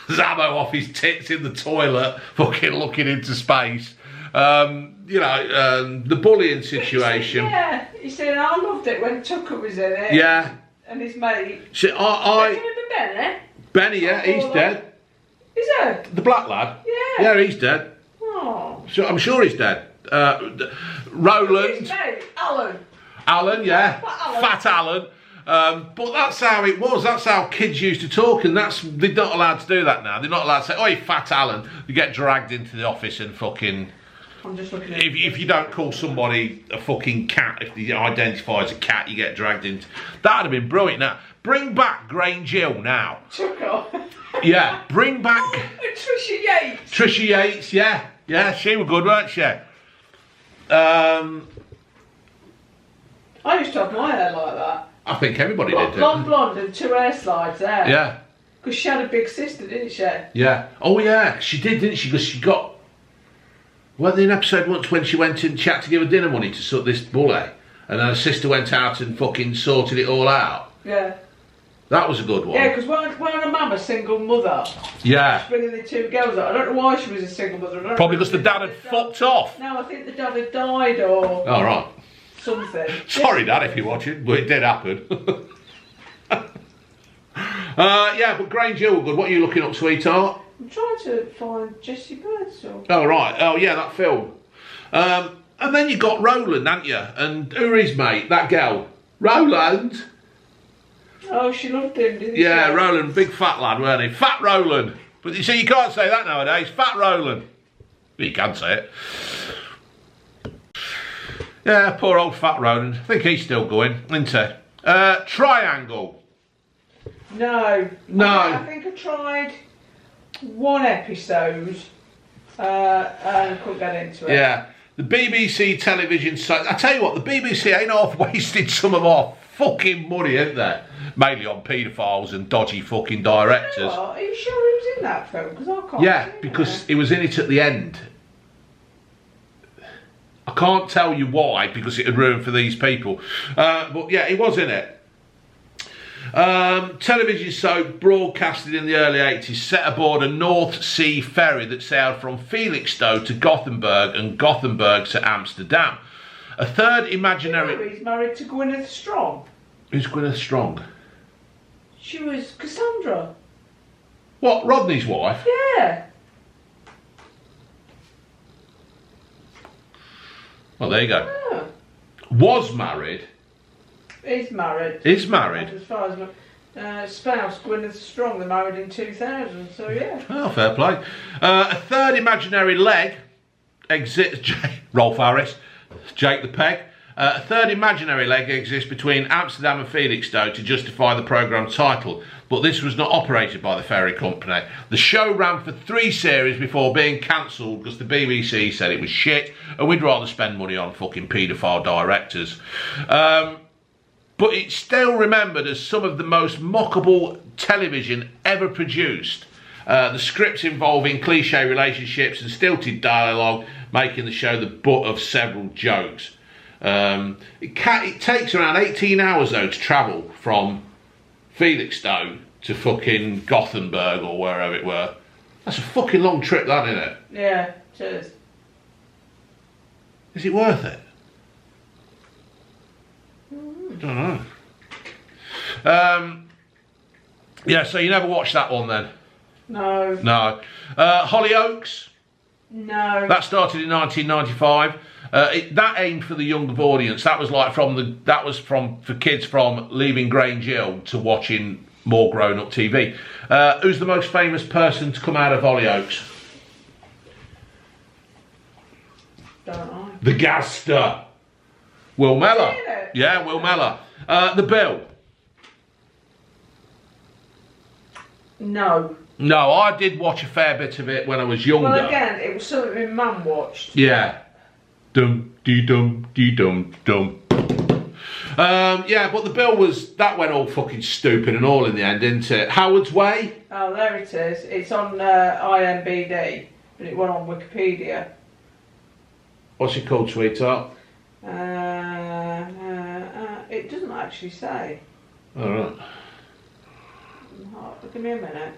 Zammo off his tits in the toilet, fucking looking into space. You know, the bullying situation. Yeah, he said, I loved it when Tucker was in it. Yeah. And his mate. So Do you remember Benny? Benny, yeah, he's dead. Is he? The black lad? Yeah. Yeah, he's dead. Oh. So I'm sure he's dead. Roland. His mate, Alan. Alan, yeah. Fat Alan. But that's how it was. That's how kids used to talk, and they're not allowed to do that now. They're not allowed to say, "Oh, you fat Alan." You get dragged into the office and fucking. I'm just looking at if you don't call somebody a fucking cat, if they identify as a cat, you get dragged into. That'd have been brilliant. Now, bring back Grange Hill now. Tucker. Yeah, bring back. Trisha Yates. Trisha Yates, yeah, she was good, weren't she? I used to have my hair like think everybody did. Long blonde and 2 hair slides there. Yeah. Because she had a big sister, didn't she? Yeah. Oh yeah, she did, didn't she? Because she got. Wasn't there an episode once when she went in, she had to give her dinner money to sort this bully, and her sister went out and fucking sorted it all out. Yeah. That was a good one. Yeah, because weren't her mum a single mother? Yeah. She's bringing the 2 girls up. I don't know why she was a single mother. Probably because the dad had fucked off. No, I think the dad had died or. Oh right. Something. Sorry, Dad, if you're watching, but it did happen. Yeah, but Grange Hill were good. What are you looking up, sweetheart? I'm trying to find Jessie Birdsall. Oh right. Oh yeah, that film. And then you got Roland, hadn't you? And who is mate? That girl, Roland. Oh, she loved him, didn't she? Yeah, Roland, big fat lad, weren't he? Fat Roland. But you see, you can't say that nowadays. Fat Roland. Well, you can say it. Yeah, poor old Fat Roland. I think he's still going, isn't he? Triangle. No. No. I think I tried 1 episode and couldn't get into it. Yeah. The BBC television site. I tell you what, the BBC ain't half wasted some of our fucking money, ain't they? Mainly on paedophiles and dodgy fucking directors. You know what? Are you sure he was in that film? Because I can't. Yeah, because he was in it at the end. I can't tell you why, because it had ruined for these people. But yeah, he was in it. Television soap broadcasted in the early 80s, set aboard a North Sea ferry that sailed from Felixstowe to Gothenburg and Gothenburg to Amsterdam. A third imaginary... You know he's married to Gwyneth Strong. Who's Gwyneth Strong? She was Cassandra. What, Rodney's wife? Yeah. Well, there you go. Yeah. Was married. He's married. Is married. As far as spouse Gwyneth Strong, they married in 2000. So yeah. Oh, fair play. A third imaginary leg exists. Rolf Harris, Jake the Peg. A third imaginary leg exists between Amsterdam and Felixstowe to justify the programme title, but this was not operated by the ferry company. The show ran for 3 series before being cancelled because the BBC said it was shit and we'd rather spend money on fucking paedophile directors. But it's still remembered as some of the most mockable television ever produced. The scripts involving cliche relationships and stilted dialogue, making the show the butt of several jokes. It takes around 18 hours though to travel from Felixstowe to fucking Gothenburg or wherever it were. That's a fucking long trip, that, isn't it? Yeah, it is. Is it worth it? I don't know. Yeah, so you never watched that one then? No. No. Hollyoaks? No. That started in 1995. That aimed for the younger audience. That was like for kids from leaving Grange Hill to watching more grown-up TV. Who's the most famous person to come out of Hollyoaks? Don't know. The Gaster. Will Mellor. Really? Yeah, Will Mellor. The Bill. No. No, I did watch a fair bit of it when I was younger. Well, again, it was something my mum watched. Yeah. Dum dee dum dee dum dum. Yeah, but the bill that went all fucking stupid and all in the end, didn't it? Howard's Way? Oh, there it is. It's on IMBD, but it went on Wikipedia. What's it called, sweetheart? It doesn't actually say. Alright. Give me a minute.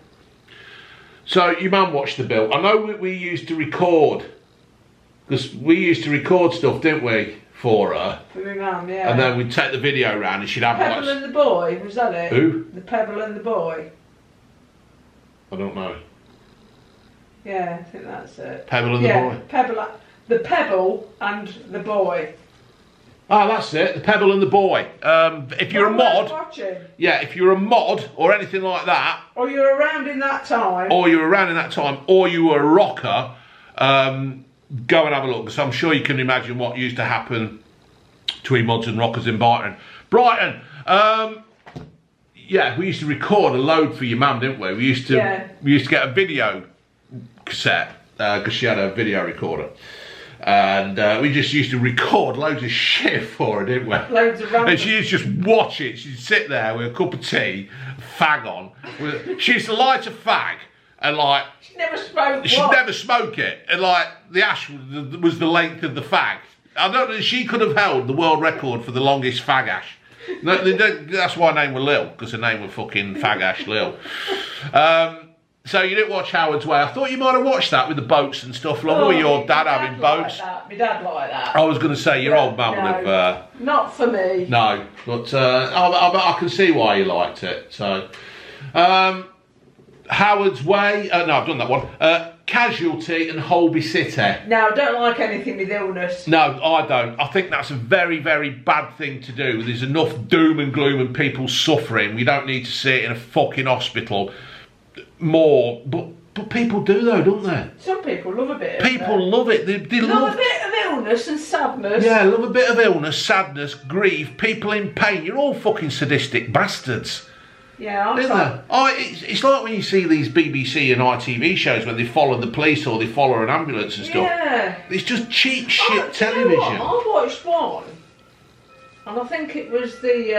So, your mum watched the bill. I know we used to record, because we used to record stuff, didn't we, for her? For my mum, yeah. And then we'd take the video round and she'd have Pebble and the Boy, was that it? Who? The Pebble and the Boy. I don't know. Yeah, I think that's it. Pebble and the Boy? The Pebble and the Boy. Oh, that's it. The Pebble and the Boy. If you're a mod, yeah, if you're a mod or anything like that, or you're around in that time, or you were a rocker, go and have a look, because I'm sure you can imagine what used to happen between mods and rockers in Brighton. Yeah, we used to record a load for your mum, didn't we? We used to get a video cassette because she had a video recorder. And we just used to record loads of shit for her, didn't we? Loads of random. And she used to just watch it. She'd sit there with a cup of tea, fag on. She used to light a fag and like... She'd never smoke. She'd never smoke it. And like the ash was the length of the fag. I don't know, she could have held the world record for the longest fag ash. No, that's why her name was Lil, because her name was fucking Fag Ash Lil. So you didn't watch Howard's Way. I thought you might have watched that with the boats and stuff. Like, with your dad having boats. Like my dad like that. I was going to say your old man would have. Not for me. No, but I can see why you liked it. So, Howard's Way. No, I've done that one. Casualty and Holby City. No, I don't like anything with illness. No, I don't. I think that's a very, very bad thing to do. There's enough doom and gloom and people suffering. We don't need to see it in a fucking hospital. More, but people do though, don't they? Some people love a bit of people love it. They love a bit of illness and sadness. Yeah, love a bit of illness, sadness, grief, people in pain. You're all fucking sadistic bastards. Yeah, isn't it? It's like when you see these BBC and ITV shows where they follow the police or they follow an ambulance and stuff. Yeah. It's just cheap shit television. You know what? I watched one, and I think it was the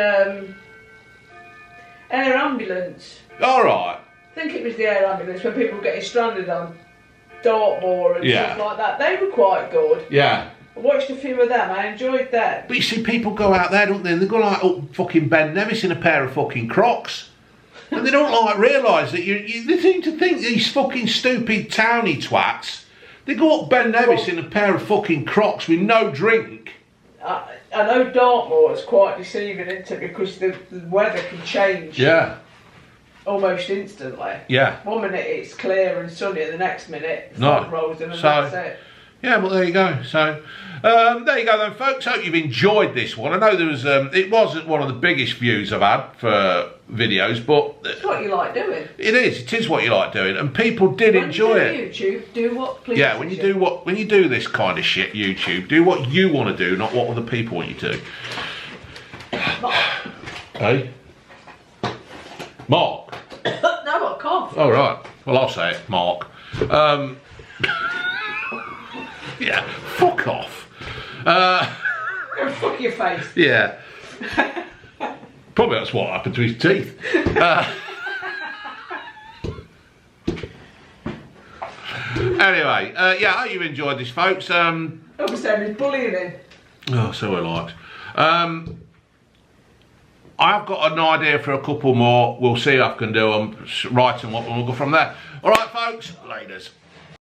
air ambulance. All right. I think it was the air ambulance when people were getting stranded on Dartmoor and stuff like that. They were quite good. Yeah. I watched a few of them. I enjoyed them. But you see, people go out there, don't they? And they go like up fucking Ben Nevis in a pair of fucking Crocs. And they don't like realise that they seem to think these fucking stupid towny twats, they go up Ben Nevis in a pair of fucking Crocs with no drink. I know Dartmoor is quite deceiving, isn't it? Because the weather can change. Yeah. Almost instantly. Yeah. 1 minute it's clear and sunny, and the next minute the No. fog rolls in and that's it. Yeah, well, there you go. So, there you go then, folks. Hope you've enjoyed this one. I know there was, it wasn't one of the biggest views I've had for videos, but... It's what you like doing. It is what you like doing, and people did enjoy it. YouTube, do what pleases Yeah, when you do this kind of shit, YouTube, do what you want to do, not what other people want you to do. Hey? Mark? No, I can't. Oh, right. Well, I'll say it, Mark. Yeah, fuck off. Fuck your face. Yeah. Probably that's what happened to his teeth. Anyway, yeah, I hope you enjoyed this, folks. Obviously, he's bullying him. Oh, so I liked. I've got an idea for a couple more. We'll see if I can do them, write them up, and we'll go from there. All right, folks, laters.